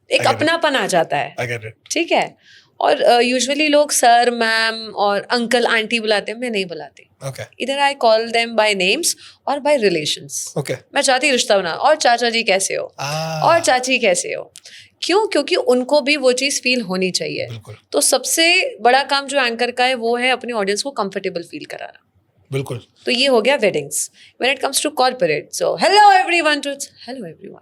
एक अपनापन आ जाता है। ठीक है, और यूजुअली लोग सर, मैम और अंकल, आंटी बुलाते हैं, मैं नहीं बुलाती। इधर I call them by names और बाय रिलेशंस। मैं चाहती रिश्ता बना, और चाचा जी कैसे हो, और चाची कैसे हो। क्यों? क्योंकि उनको भी वो चीज़ फील होनी चाहिए। तो सबसे बड़ा काम जो एंकर का है वो है अपनी ऑडियंस को कंफर्टेबल फील कराना। बिल्कुल। तो ये हो गया weddings. When it comes to corporate, so hello everyone to hello everyone.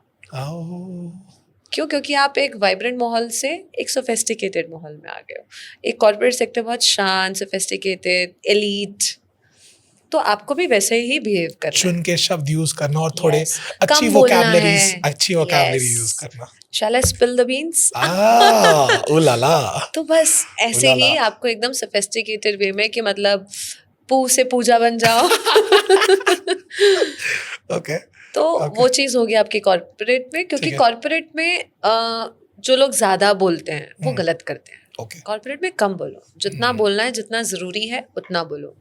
क्यों? क्योंकि आप एक वाइब्रेंट माहौल से एक सोफिस्टिकेटेड माहौल में आ गए हो। एक कॉर्पोरेट सेक्टर बहुत शांत, सोफिस्टिकेटेड, एलीट, तो आपको भी वैसे ही बिहेव करना है. चुन के शब्द यूज करना और थोड़े Yes. अच्छी कम बोलना वोकैबुलरीज है. अच्छी वोकैबुलरी Yes. यूज करना. Shall I spill the beans? ओ लाला. तो बस ऐसे उलाला. ही आपको एकदम सोफिस्टिकेटेड वे में कि मतलब पू से पूजा बन जाओ. ओके. तो वो चीज होगी आपकी कॉर्पोरेट में, क्योंकि ठीक है. कॉर्पोरेट में जो लोग ज्यादा बोलते हैं वो गलत करते हैं. ओके. कॉर्पोरेट में कम बोलो, जितना बोलना है जितना जरूरी है उतना बोलो.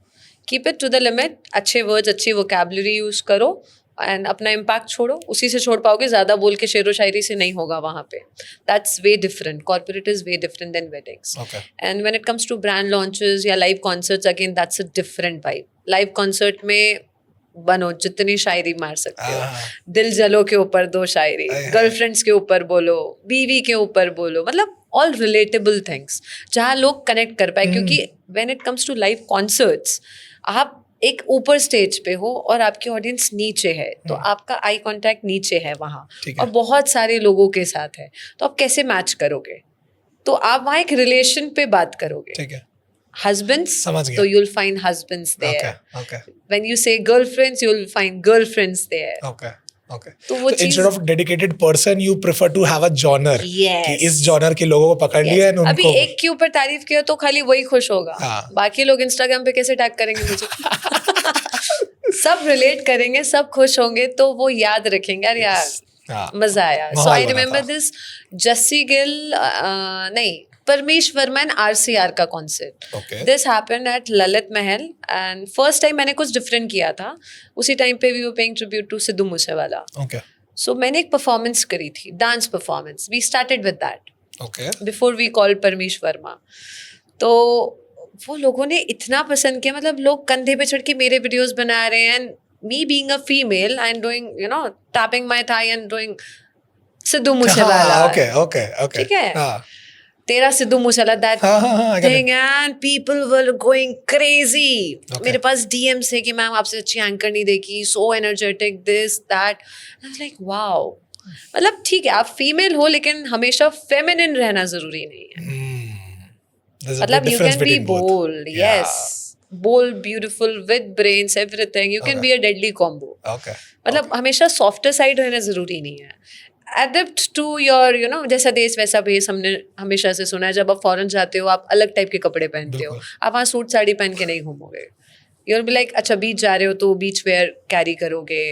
Keep it to the limit. अच्छे वर्ड्स, अच्छी वोकैबुलरी यूज करो एंड अपना इम्पैक्ट छोड़ो. उसी से छोड़ पाओगे. ज्यादा बोल के शेरो शायरी से नहीं होगा वहां पे. That's way different. Corporate is way different than weddings. Okay. And when it comes to brand launches या live concerts, again that's a different vibe. Live concert में बनो, जितनी शायरी मार सकते हो. दिल जलो के ऊपर 2 शायरी, गर्लफ्रेंड्स के ऊपर बोलो, बीवी के ऊपर बोलो, मतलब ऑल रिलेटेबल थिंग्स जहाँ लोग कनेक्ट कर पाए. क्योंकि when it comes to live concerts, आप एक ऊपर स्टेज पे हो और आपकी ऑडियंस नीचे है, तो आपका आई कांटेक्ट नीचे है वहाँ, और बहुत सारे लोगों के साथ है, तो आप कैसे मैच करोगे? तो आप वहाँ एक रिलेशन पे बात करोगे. ठीक है. Husbands, समझ गया. so you'll find husbands there. Okay. When you say girlfriends, you'll find girlfriends there. Okay. तो वो चीज, instead of dedicated person, you prefer to have a genre. Yes. कि इस genre के लोगों को पकड़ लिया है yes. उनको. अभी एक के ऊपर तारीफ किया तो खाली वही खुश होगा. हाँ. बाकी लोग इंस्टाग्राम पे कैसे टैग करेंगे मुझे? सब रिलेट करेंगे, सब खुश होंगे, तो वो याद रखेंगे. यार यार मजा आया. So I remember this Jassi Gill, नहीं, परमेश वर्मा एंड RCR का concert. This happened at Lalit Mahal and first time मैंने कुछ डिफरेंट किया था. उसी टाइम पे we were paying tribute to Sidhu Moosewala. So मैंने एक परफॉर्मेंस करी थी, dance performance. We started with that before we called Parmesh Verma. तो वो लोगों ने इतना पसंद किया, मतलब लोग कंधे पे चढ़ के मेरे वीडियोस बना रहे हैं. And me being a female I am doing, you know, tapping my thigh and doing Sidhu Moosewala. Okay. ठीक है. तेरा Sidhu Moosewala that thing, and people were going crazy. मेरे पास DMs थे कि मैम आपसे अच्छी एंकर नहीं देखी, सो energetic, this that. I was like wow. मतलब ठीक है आप फीमेल हो, लेकिन हमेशा फेमिनिन रहना जरूरी नहीं है. मतलब you can be bold, yes, bold, beautiful, with brains, everything. You can be a deadly combo. मतलब हमेशा softer side रहना जरूरी नहीं है. Adapt to your, you know, जैसा देश वैसा भेष, हमने हमेशा से सुना है. जब आप फॉरेन जाते हो आप अलग टाइप के कपड़े पहनते हो. आप वहाँ सूट साड़ी पहन के नहीं घूमोगे. You'll be like, अच्छा बीच जा रहे हो तो बीच वेयर कैरी करोगे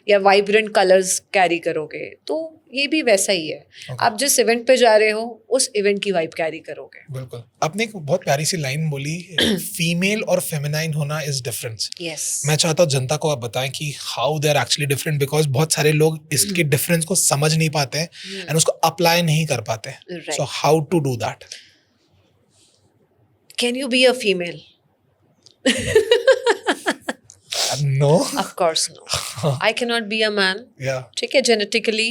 या वाइब्रेंट कलर्स कैरी करोगे. तो ये भी वैसा ही है. आप जिस इवेंट पे जा रहे हो उस इवेंट की वाइब कैरी करोगे. बिल्कुल. आपने एक बहुत प्यारी सी लाइन बोली, फीमेल और फेमिनाइन होना इज डिफरेंस. यस. मैं चाहता हूँ जनता को आप बताएं कि how they are actually different, because बहुत सारे लोग इसके डिफरेंस को समझ नहीं पाते हैं एंड उसको अप्लाई नहीं कर पाते. So how to do that? Can you be a female? No. Of course no. I cannot be a man. Yeah. ठीक है, genetically,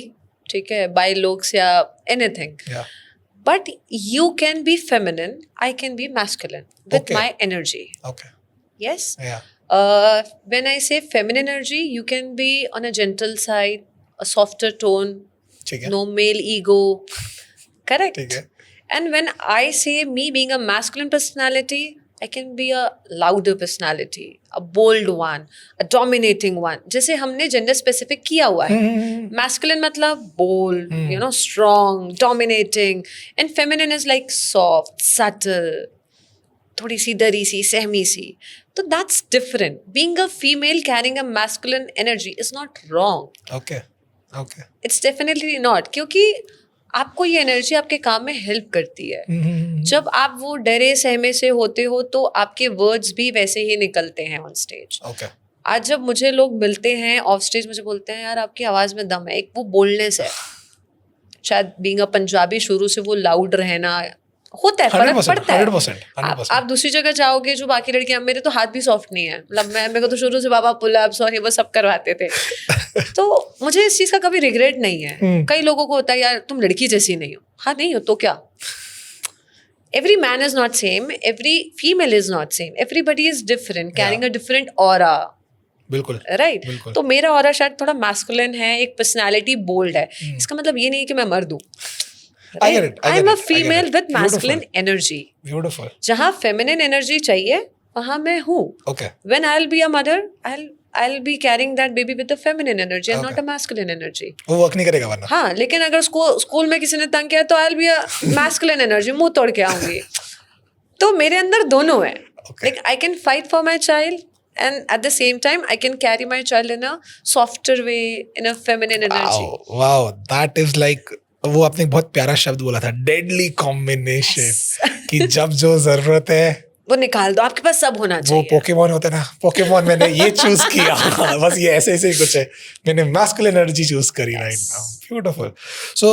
ठीक है, by looks या anything. Yeah. But you can be feminine. I can be masculine with my energy. Okay. Yes. Yeah. When I say feminine energy, you can be on a gentle side, a softer tone. ठीक है. No male ego. Correct. ठीक है. And when I say me being a masculine personality, I can be a louder personality, a bold one, a dominating one. जैसे हमने gender specific किया हुआ है. Masculine मतलब bold, you know, strong, dominating, and feminine is like soft, subtle, थोड़ी सी डरी सी, सहमी सी. तो that's different. Being a female carrying a masculine energy is not wrong. Okay. It's definitely not. क्योंकि आपको ये एनर्जी आपके काम में हेल्प करती है. जब आप वो डरे सहमे से होते हो तो आपके वर्ड्स भी वैसे ही निकलते हैं ऑन स्टेज. आज जब मुझे लोग मिलते हैं ऑफ स्टेज, मुझे बोलते हैं यार आपकी आवाज में दम है, एक वो बोल्डनेस है. शायद बीइंग अ पंजाबी शुरू से वो लाउड रहना होता है, फर्क पड़ता है. 100%. आप दूसरी जगह जाओगे जो बाकी लड़कियां, मेरे तो हाथ भी सॉफ्ट नहीं है. मतलब मेरे को तो शुरू से बाबा पुल-अप्स और ये वो सब करवाते थे. तो मुझे इस चीज का कभी रिग्रेट नहीं है. कई लोगों को होता है यार तुम लड़की जैसी नहीं हो. हाँ नहीं हो तो क्या? Every man is not same, every female is not same, everybody is different, carrying a different aura. बिल्कुल. राइट. तो मेरा ऑरा शायद थोड़ा मैस्कुलिन है, एक पर्सनालिटी बोल्ड है. इसका मतलब ये नहीं है कि मैं मर्द हूँ. I get it. I'm a female with masculine energy. Beautiful. जहाँ feminine energy चाहिए वहां मैं हूँ. Okay. When I'll be a mother, I'll be carrying that baby with the feminine energy and Okay. not a masculine energy. वो work नहीं करेगा वरना. हाँ, लेकिन अगर स्कूल में किसी ने तंग किया तो I'll be a masculine energy, मुंह तोड़ के आऊंगी. तो मेरे अंदर दोनों है. Okay. Like I can fight for my child and at the same time I can carry my child in a softer way, in a feminine energy. Wow, that is like, वो आपने एक बहुत प्यारा शब्द बोला था, डेडली कॉम्बिनेशन. कि जब जो जरूरत है वो निकाल दो, आपके पास सब होना वो चाहिए. पोकेमॉन होते ना, पोकेमॉन मैंने ये चूज किया. बस ये ऐसे ऐसे ही कुछ है, मैंने मैस्कुलिन एनर्जी चूज करी राइट नाउ. ब्यूटीफुल. सो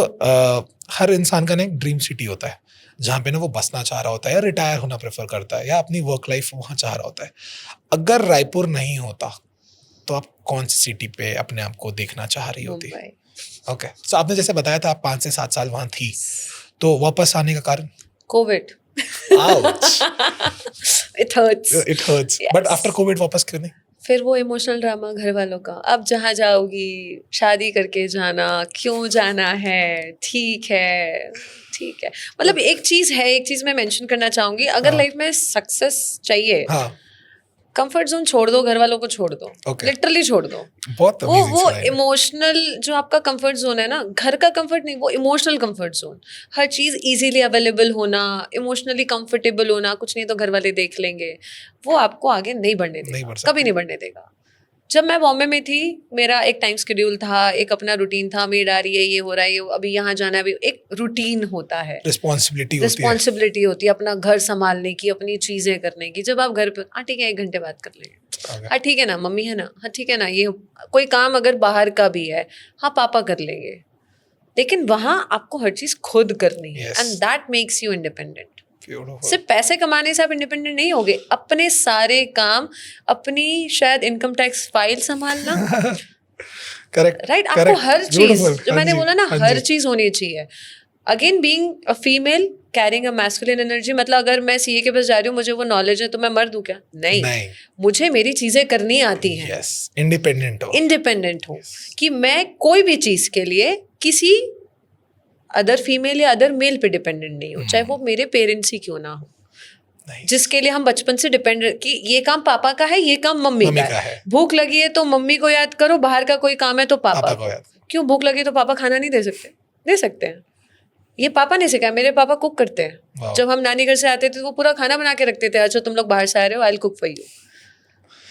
हर इंसान का ना एक ड्रीम सिटी होता है जहाँ पे ना वो बसना चाह रहा होता है या रिटायर होना प्रेफर करता है या अपनी वर्क लाइफ वहाँ चाह रहा होता है. अगर रायपुर नहीं होता तो आप कौन सी सिटी पे अपने आप को देखना चाह रही होती? मुंबई. ओके. सो आपने जैसे बताया था आप 5 से 7 साल वहाँ थी, तो वापस आने का कारण? Covid. Ouch. It hurts. It hurts. Yes. But after COVID वापस क्यों नहीं? फिर वो इमोशनल ड्रामा घर वालों का, अब जहाँ जाओगी शादी करके जाना, क्यों जाना है, ठीक है. मतलब एक चीज मैं मेंशन करना चाहूंगी, अगर हाँ. लाइफ में सक्सेस चाहिए, हाँ. कंफर्ट जोन छोड़ दो, घर वालों को छोड़ दो. Okay. लिटरली छोड़ दो. बहुत amazing वो सुनाई है. इमोशनल जो आपका कंफर्ट जोन है ना, घर का कंफर्ट नहीं, वो इमोशनल कंफर्ट जोन. हर चीज इजीली अवेलेबल होना, इमोशनली कंफर्टेबल होना, कुछ नहीं तो घर वाले देख लेंगे, वो आपको आगे नहीं बढ़ने नहीं देगा, बढ़ सकता. कभी नहीं बढ़ने देगा. जब मैं बॉम्बे में थी, मेरा एक टाइम शेड्यूल था, एक अपना रूटीन था, मेड आ रही है, ये हो रहा है, ये अभी यहाँ जाना है, अभी एक रूटीन होता है, रिस्पॉन्सिबिलिटी होती है अपना घर संभालने की, अपनी चीजें करने की. जब आप घर पे, हाँ ठीक है 1 घंटे बात कर लेंगे, Okay. हाँ ठीक है ना, मम्मी है ना, हाँ ठीक है ना, ये कोई काम अगर बाहर का भी है, हाँ पापा कर लेंगे. लेकिन वहां आपको हर चीज खुद करनी है, Yes. And that makes you independent. Beautiful. सिर्फ पैसे कमाने से आप इंडिपेंडेंट नहीं होगे, अपने सारे काम, अपनी शायद इनकम टैक्स फाइल संभालना, Correct. राइट. आपको Correct. हर चीज, Beautiful. जो हाँ मैंने जी, बोला ना, हाँ हर जी. चीज होनी चाहिए. Again being a female carrying a masculine energy, मतलब अगर मैं सीए के पास जा रही हूँ, मुझे वो नॉलेज है, तो मैं मर्द हूँ क्या? नहीं. मुझे मेरी चीजें करनी आती हैं. Yes. Independent हो. कि मैं कोई भी चीज के लिए किसी अदर फीमेल या अदर मेल पे डिपेंडेंट नहीं हूँ, चाहे वो मेरे पेरेंट्स ही क्यों ना हो. Nice. जिसके लिए हम बचपन से डिपेंड कि ये काम पापा का है, ये काम मम्मी का है. भूख लगी है तो मम्मी को याद करो, बाहर का कोई काम है तो पापा को याद. क्यों भूख लगी तो पापा खाना नहीं दे सकते? दे सकते हैं. ये पापा ने सिखाया, मेरे पापा कुक करते हैं. Wow. जब हम नानी घर से आते थे तो वो पूरा खाना बना के रखते थे, अच्छा तुम लोग बाहर से आ रहे हो, I will cook for you.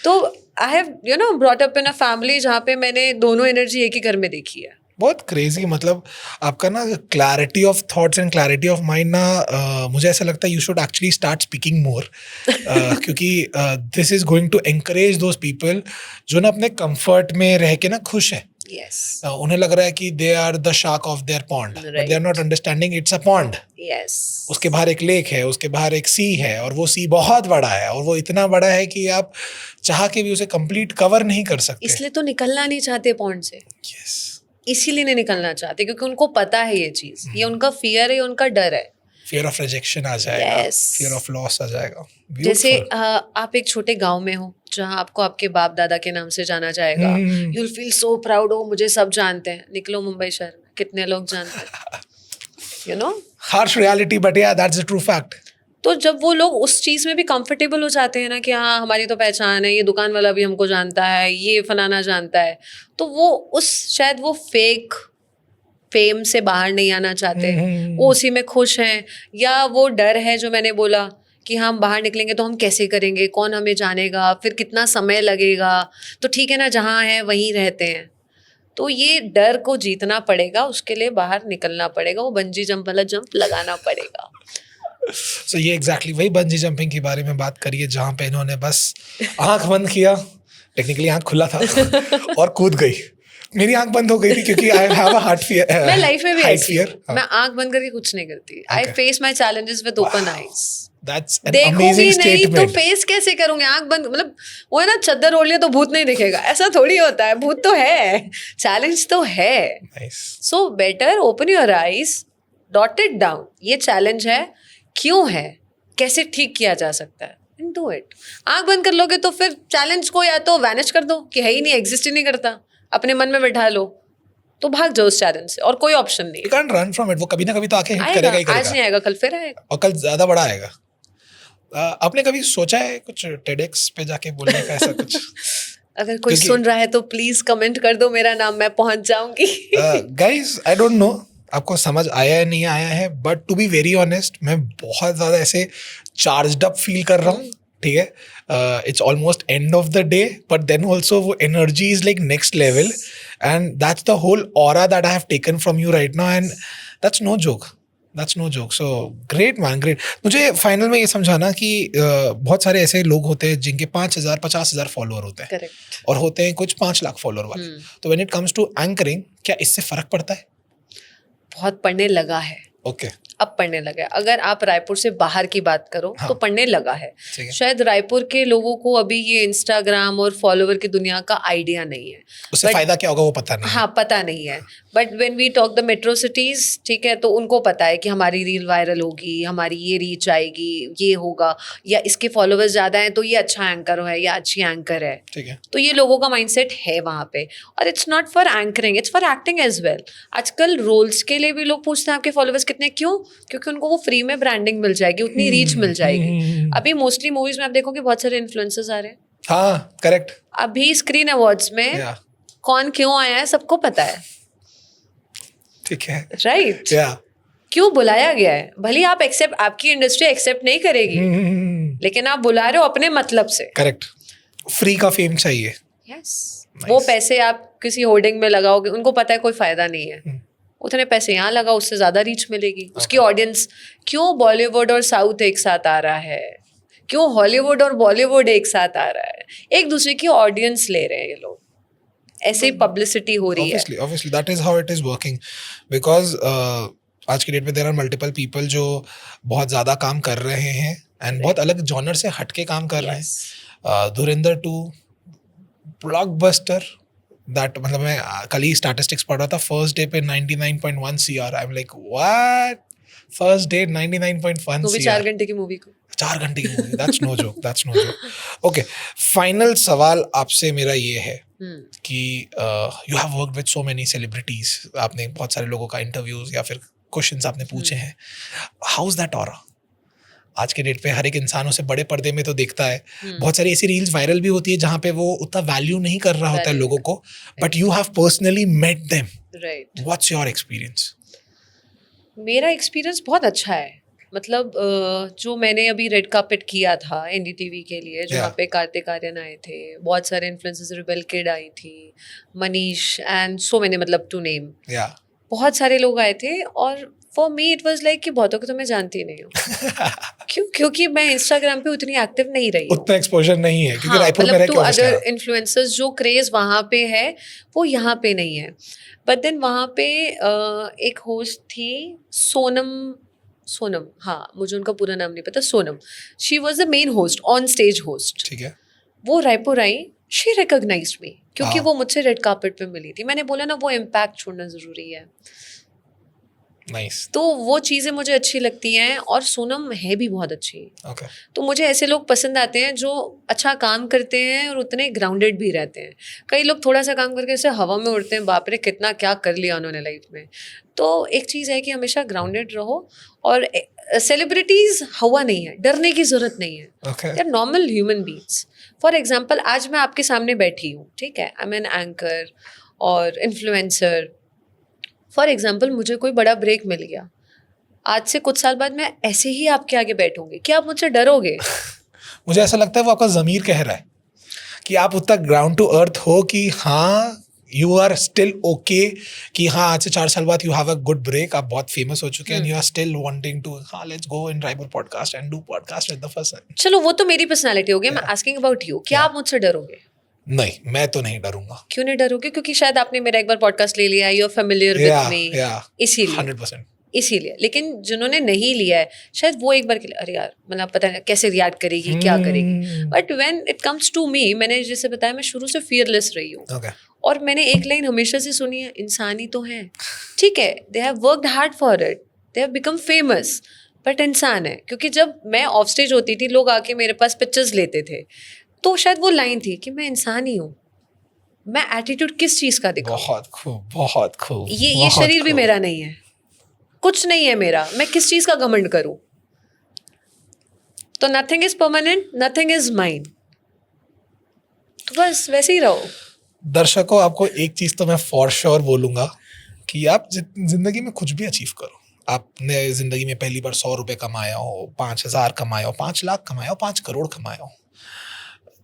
तो I have brought up in a family जहाँ पे मैंने दोनों एनर्जी एक ही घर में देखी है. बहुत क्रेजी. मतलब आपका ना clarity of thoughts and clarity of mind ना, मुझे ऐसा लगता है you should actually start speaking more, क्योंकि this is going to encourage those people जो ना अपने कंफर्ट में रह के ना खुश है. Yes. उन्हें लग रहा है कि they are the shark of their pond, but they are not understanding it's a pond. Yes. उसके बाहर एक लेक है, उसके बाहर एक सी है, और वो सी बहुत बड़ा है, और वो इतना बड़ा है कि आप चाह के भी उसे कंप्लीट कवर नहीं कर सकते. इसलिए तो निकलना नहीं चाहते पॉन्ड से. Yes. इसीलिए नहीं निकलना चाहते, क्योंकि उनको पता है ये चीज, ये उनका फियर है, उनका डर है. फियर ऑफ रिजेक्शन आ जाएगा, Yes. फियर ऑफ लॉस आ जाएगा. जैसे Beautiful. आप एक छोटे गांव में हो जहां आपको आपके बाप दादा के नाम से जाना जाएगा, you will feel so proud, हो मुझे सब जानते हैं. निकलो मुंबई शहर में, कितने लोग जानते हैं, you know. Harsh reality, but या दैट्स द ट्रू फैक्ट. तो जब वो लोग उस चीज में भी कंफर्टेबल हो जाते हैं ना, कि हाँ हमारी तो पहचान है, ये दुकान वाला भी हमको जानता है, ये फलाना जानता है, तो वो उस शायद वो फेक फेम से बाहर नहीं आना चाहते, वो उसी में खुश हैं. या वो डर है जो मैंने बोला कि हम बाहर निकलेंगे तो हम कैसे करेंगे, कौन हमें जानेगा, फिर कितना समय लगेगा, तो ठीक है ना जहाँ है वहीं रहते हैं. तो ये डर को जीतना पड़ेगा, उसके लिए बाहर निकलना पड़ेगा, वो बंजी जंप वाला जंप लगाना पड़ेगा. So ये एग्जैक्टली वही बंजी जंपिंग के बारे में बात करिए जहाँ पे इन्होंने बस आंख बंद किया, टेक्निकली आंख खुला था, और कूद गई. मेरी आंख बंद हो गई थी क्योंकि I have a heart fear. मैं लाइफ में भी ऐसी हूँ, हाँ. मैं आंख बंद करके कुछ नहीं करती. I face my challenges with open eyes. That's an देखूंगी amazing नहीं तो statement. फेस कैसे करूंगी? आंख बंद, मतलब वो है ना, चद्दर ओढ़ लिया तो भूत नहीं दिखेगा, ऐसा थोड़ी होता है. भूत तो है, चैलेंज तो है. Nice. So better open your eyes, dot it down. ये चैलेंज है, क्यों है, कैसे ठीक किया जा सकता है, एंड डू इट. आंख बंद कर लोगे तो फिर चैलेंज को या तो वैनिश कर दो कि है ही नहीं, एग्जिस्ट ही नहीं करता, अपने मन में बैठा लो, तो भाग जाओ उस चैलेंज से, और कोई ऑप्शन नहीं. You can't run from it. वो कभी ना कभी तो आके हिट करेगा ही आएगा, आज करेगा, नहीं आएगा, कल फिर आएगा. और कल ज्यादा बड़ा आएगा. आपने कभी सोचा है कुछ TEDx पे जाके बोलने का ऐसा कुछ? अगर कोई क्योंकि- सुन रहा है तो प्लीज कमेंट कर दो मेरा नाम, मैं पहुंच जाऊंगी। गाइस आई डोंट नो आपको समझ आया है नहीं आया है, but to be very honest मैं बहुत ज़्यादा ऐसे चार्ज्ड अप फील कर रहा हूँ, ठीक है. It's almost end of the day, but then also वो energy is like next level, and that's the whole aura that I have taken from you right now, and that's no joke. That's no joke. So great man, great. मुझे final में ये समझाना कि बहुत सारे ऐसे लोग होते हैं जिनके 5,000 50,000 फॉलोअर होते हैं, करेक्ट। और होते हैं कुछ 5 लाख फॉलोअर वाले. तो when it comes to anchoring, क्या इससे फर्क पड़ता है? बहुत पढ़ने लगा है, ओके. अब पढ़ने लगा है। अगर आप रायपुर से बाहर की बात करो हाँ। तो पढ़ने लगा है। ठीक है. शायद रायपुर के लोगों को अभी ये इंस्टाग्राम और फॉलोवर की दुनिया का आइडिया नहीं है। उससे But- फायदा क्या होगा वो पता नहीं है. हाँ, पता नहीं है। But when we talk the metro cities, ठीक है, तो उनको पता है कि हमारी रील वायरल होगी, हमारी ये रीच आएगी, ये होगा, या इसके फॉलोवर्स ज़्यादा हैं तो ये अच्छा एंकर है या अच्छी एंकर है। ठीक है. तो ये लोगों का माइंडसेट है वहाँ पे। और it's not for anchoring, it's for acting as well. आजकल रोल्स के लिए भी लोग पूछते हैं आपके फॉलोवर्स कितने, क्यों? क्योंकि उनको वो फ्री में ब्रांडिंग मिल जाएगी, उतनी रीच मिल जाएगी। अभी मोस्टली मूवीज में आप देखोगे बहुत सारे इन्फ्लुएंसर्स आ रहे हैं। हाँ, करेक्ट. अभी स्क्रीन अवार्ड्स में या कौन क्यों आया है सबको पता है, ठीक है. राइट? या क्यों बुलाया गया है, भले आप एक्सेप्ट, आपकी इंडस्ट्री एक्सेप्ट नहीं करेगी, लेकिन आप बुला रहे हो अपने मतलब से। करेक्ट. फ्री का फेम चाहिए. Yes, Nice. वो पैसे आप किसी होर्डिंग में लगाओगे, उनको पता है कोई फायदा नहीं है, उतने पैसे यहाँ लगाओ, उससे ज्यादा रीच मिलेगी। उसकी ऑडियंस, क्यों बॉलीवुड और साउथ एक साथ आ रहा है, क्यों हॉलीवुड और बॉलीवुड एक साथ आ रहा है, एक दूसरे की ऑडियंस ले रहे हैं ये लोग, ऐसे ही पब्लिसिटी हो रही है। Obviously, that is how it is working. Because आज की डेट में there are multiple people जो बहुत ज़्यादा काम कर रहे हैं and बहुत अलग जॉनर से हटके काम कर रहे Yes. हैं. धुरंधर 2 ब्लॉकबस्टर, दैट मतलब मैं कल ही स्टैटिस्टिक्स पढ़ रहा था, फर्स्ट डे पे 99.1 CR. I am like what, first day 99.1 वो भी 4 घंटे की मूवी को। 4 घंटे की movie. That's no joke, that's no joke. Okay, final सवाल आपसे मेरा ये है कि you have worked with so many celebrities, आपने बहुत सारे लोगों का इंटरव्यूज या फिर क्वेश्चंस आपने पूछे हैं. How is that aura? आज के डेट पे हर एक इंसान उसे बड़े पर्दे में तो देखता है, बहुत सारी ऐसी रील्स वायरल भी होती है जहाँ पे वो उतना वैल्यू नहीं कर रहा होता है लोगों को, but you have personally met them. Right. What's your experience? मेरा एक्सपीरियंस बहुत अच्छा है। मतलब जो मैंने अभी रेड कार्पेट किया था NDTV के लिए, जहाँ पे कार्तिक आर्यन आए थे, बहुत सारे इन्फ्लुएंसर्स, रिबेल किड आई थी, मनीष एंड सो मैनी, मतलब टू नेम, या बहुत सारे लोग आए थे। और for me it was like कि बहुतों को तो मैं जानती नहीं हूँ। क्यों? क्योंकि मैं इंस्टाग्राम पे उतनी एक्टिव नहीं रही हूँ। उतना एक्सपोजर नहीं है क्योंकि हाँ, रायपुर में मतलब रह टू के ऑफिस अदर इन्फ्लुएंसर्स जो क्रेज वहाँ पे है वो यहाँ पे नहीं है। बट देन वहाँ पे एक होस्ट थी सोनम, हाँ मुझे उनका पूरा नाम नहीं पता, Sonam. She was the main host, on stage host. ठीक है. वो रायपुर आई, शी रिकॉग्नाइज्ड मी क्योंकि हाँ. वो मुझसे रेड कार्पेट पे मिली थी। मैंने बोला ना, वो इम्पैक्ट छोड़ना जरूरी है। नाइस. तो वो चीज़ें मुझे अच्छी लगती हैं, और सोनम है भी बहुत अच्छी। ओके. तो मुझे ऐसे लोग पसंद आते हैं जो अच्छा काम करते हैं और उतने ग्राउंडेड भी रहते हैं। कई लोग थोड़ा सा काम करके ऐसे हवा में उड़ते हैं, बाप रे कितना क्या कर लिया उन्होंने लाइफ में। तो एक चीज़ है कि हमेशा ग्राउंडेड रहो, और सेलिब्रिटीज़ हवा नहीं है, डरने की ज़रूरत नहीं है। Okay. They are normal human beings. For example, आज मैं आपके सामने बैठी हूँ, ठीक है, आई एम एन एंकर और इन्फ्लुएंसर। फॉर एग्जाम्पल, मुझे कोई बड़ा ब्रेक मिल गया, आज से कुछ साल बाद मैं ऐसे ही आपके आगे बैठूंगी, क्या आप मुझसे डरोगे? मुझे ऐसा लगता है वो आपका ज़मीर कह रहा है कि आप उतना ग्राउंड टू अर्थ हो कि हाँ यू आर स्टिल ओके, कि हाँ आज से 4 साल बाद you have a good break, आप बहुत फेमस हो चुके हैं, and you are still wanting to, हाँ let's go in Raipur podcast and do podcast with the person. चलो वो तो मेरी पर्सनालिटी हो गई। मैं आस्किंग अबाउट यू, क्या आप मुझसे डरोगे? नहीं, मैं तो नहीं डरूंगा. क्यों नहीं डरोगे? क्योंकि शायद आपने मेरा एक बार पॉडकास्ट ले लिया, you are familiar with me, इसीलिए 100%. इसीलिए। लेकिन जिन्होंने नहीं लिया है, शायद वो एक बार के लिए अरे यार, मतलब पता नहीं कैसे रिएक्ट करेगी, क्या करेगी। But when it comes to me, मैंने जैसे बताया, मैं शुरू से फियरलेस रही हूँ। Okay. और मैंने एक लाइन हमेशा से सुनी है, इंसान ही तो है, ठीक है, they have worked hard for it, they have become famous, but इंसान है। क्योंकि जब मैं ऑफ स्टेज होती थी, लोग आके मेरे पास पिक्चर्स लेते थे, तो शायद वो लाइन थी कि मैं इंसान ही हूँ, मैं एटीट्यूड किस चीज़ का दिखाऊं? बहुत खूब, बहुत खूब. ये शरीर भी मेरा नहीं है, कुछ नहीं है मेरा, मैं किस चीज़ का घमंड करूं? तो nothing is permanent, nothing is mine, तो बस वैसे ही रहो। दर्शकों, आपको एक चीज तो मैं फॉर श्योर बोलूंगा कि आप जिंदगी में कुछ भी अचीव करो। आपने जिंदगी में पहली बार 100 रुपए कमाया हो, 5,000 कमाया हो, 5 लाख कमाया हो, 5 करोड़ कमाया हो,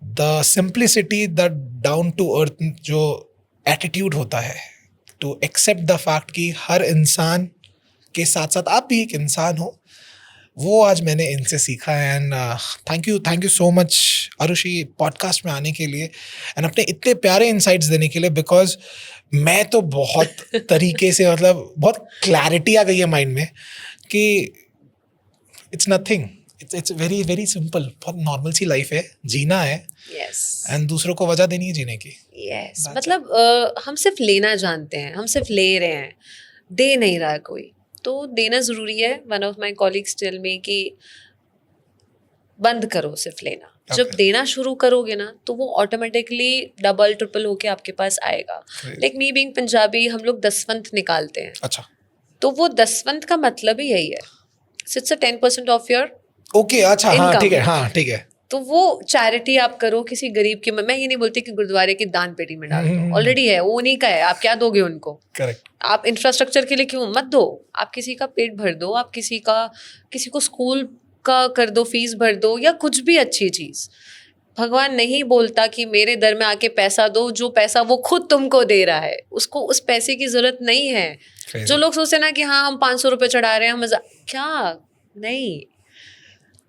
the simplicity, the down to earth जो एटीट्यूड होता है, टू एक्सेप्ट द फैक्ट कि हर इंसान के साथ साथ आप भी एक इंसान हो, वो आज मैंने इनसे सीखा है। And thank you so much Arushi podcast में आने के लिए एंड अपने इतने प्यारे इंसाइट्स देने के लिए, बिकॉज मैं तो बहुत तरीके से मतलब बहुत क्लैरिटी आ गई है माइंड में कि it's nothing, it's very very simple, बहुत नॉर्मल सी लाइफ है, जीना है यस एंड दूसरों को वजह देनी है जीने की। यस मतलब हम सिर्फ लेना जानते हैं, हम सिर्फ ले रहे हैं, दे नहीं रहा कोई, तो देना ज़रूरी है। One of my colleagues tell me कि बंद करो सिर्फ लेना, जब देना शुरू करोगे ना तो वो ऑटोमेटिकली डबल ट्रिपल होके आपके पास आएगा। लाइक मी बीइंग पंजाबी, हम लोग दसवंत निकालते हैं। अच्छा, तो वो दसवंत का मतलब ही यही है, इट्स 10% ऑफ योर ओके, अच्छा, हाँ ठीक है, हाँ ठीक है। तो वो चैरिटी आप करो किसी गरीब की। मैं ये नहीं बोलती कि गुरुद्वारे की दान पेटी में डाल दो, ऑलरेडी है वो, उन्हीं का है, आप क्या दोगे उनको? करेक्ट। आप इंफ्रास्ट्रक्चर के लिए क्यों मत दो, आप किसी का पेट भर दो, आप किसी को स्कूल का कर दो, फीस भर दो, या कुछ भी अच्छी चीज। भगवान नहीं बोलता कि मेरे दर में आके पैसा दो, जो पैसा वो खुद तुमको दे रहा है उसको उस पैसे की जरूरत नहीं है। जो लोग सोचते ना कि हाँ हम 500 रुपये चढ़ा रहे हैं, हम क्या नहीं।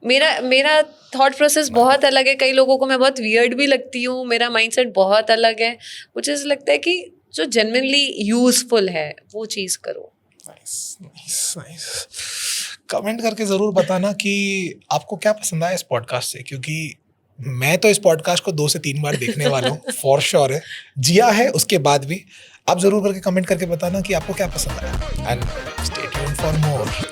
मेरा थॉट प्रोसेस बहुत अलग है, कई लोगों को मैं बहुत वियर्ड भी लगती हूँ, मेरा माइंडसेट बहुत अलग है। मुझे ऐसा लगता है कि जो जेन्युइनली यूजफुल है वो चीज़ करो। नाइस। कमेंट करके ज़रूर बताना कि आपको क्या पसंद आया इस पॉडकास्ट से, क्योंकि मैं तो इस पॉडकास्ट को 2 से 3 बार देखने वाला हूँ, फॉर श्योर है, जिया है उसके बाद भी। आप ज़रूर करके कमेंट करके बताना कि आपको क्या पसंद आया and stay tuned for more.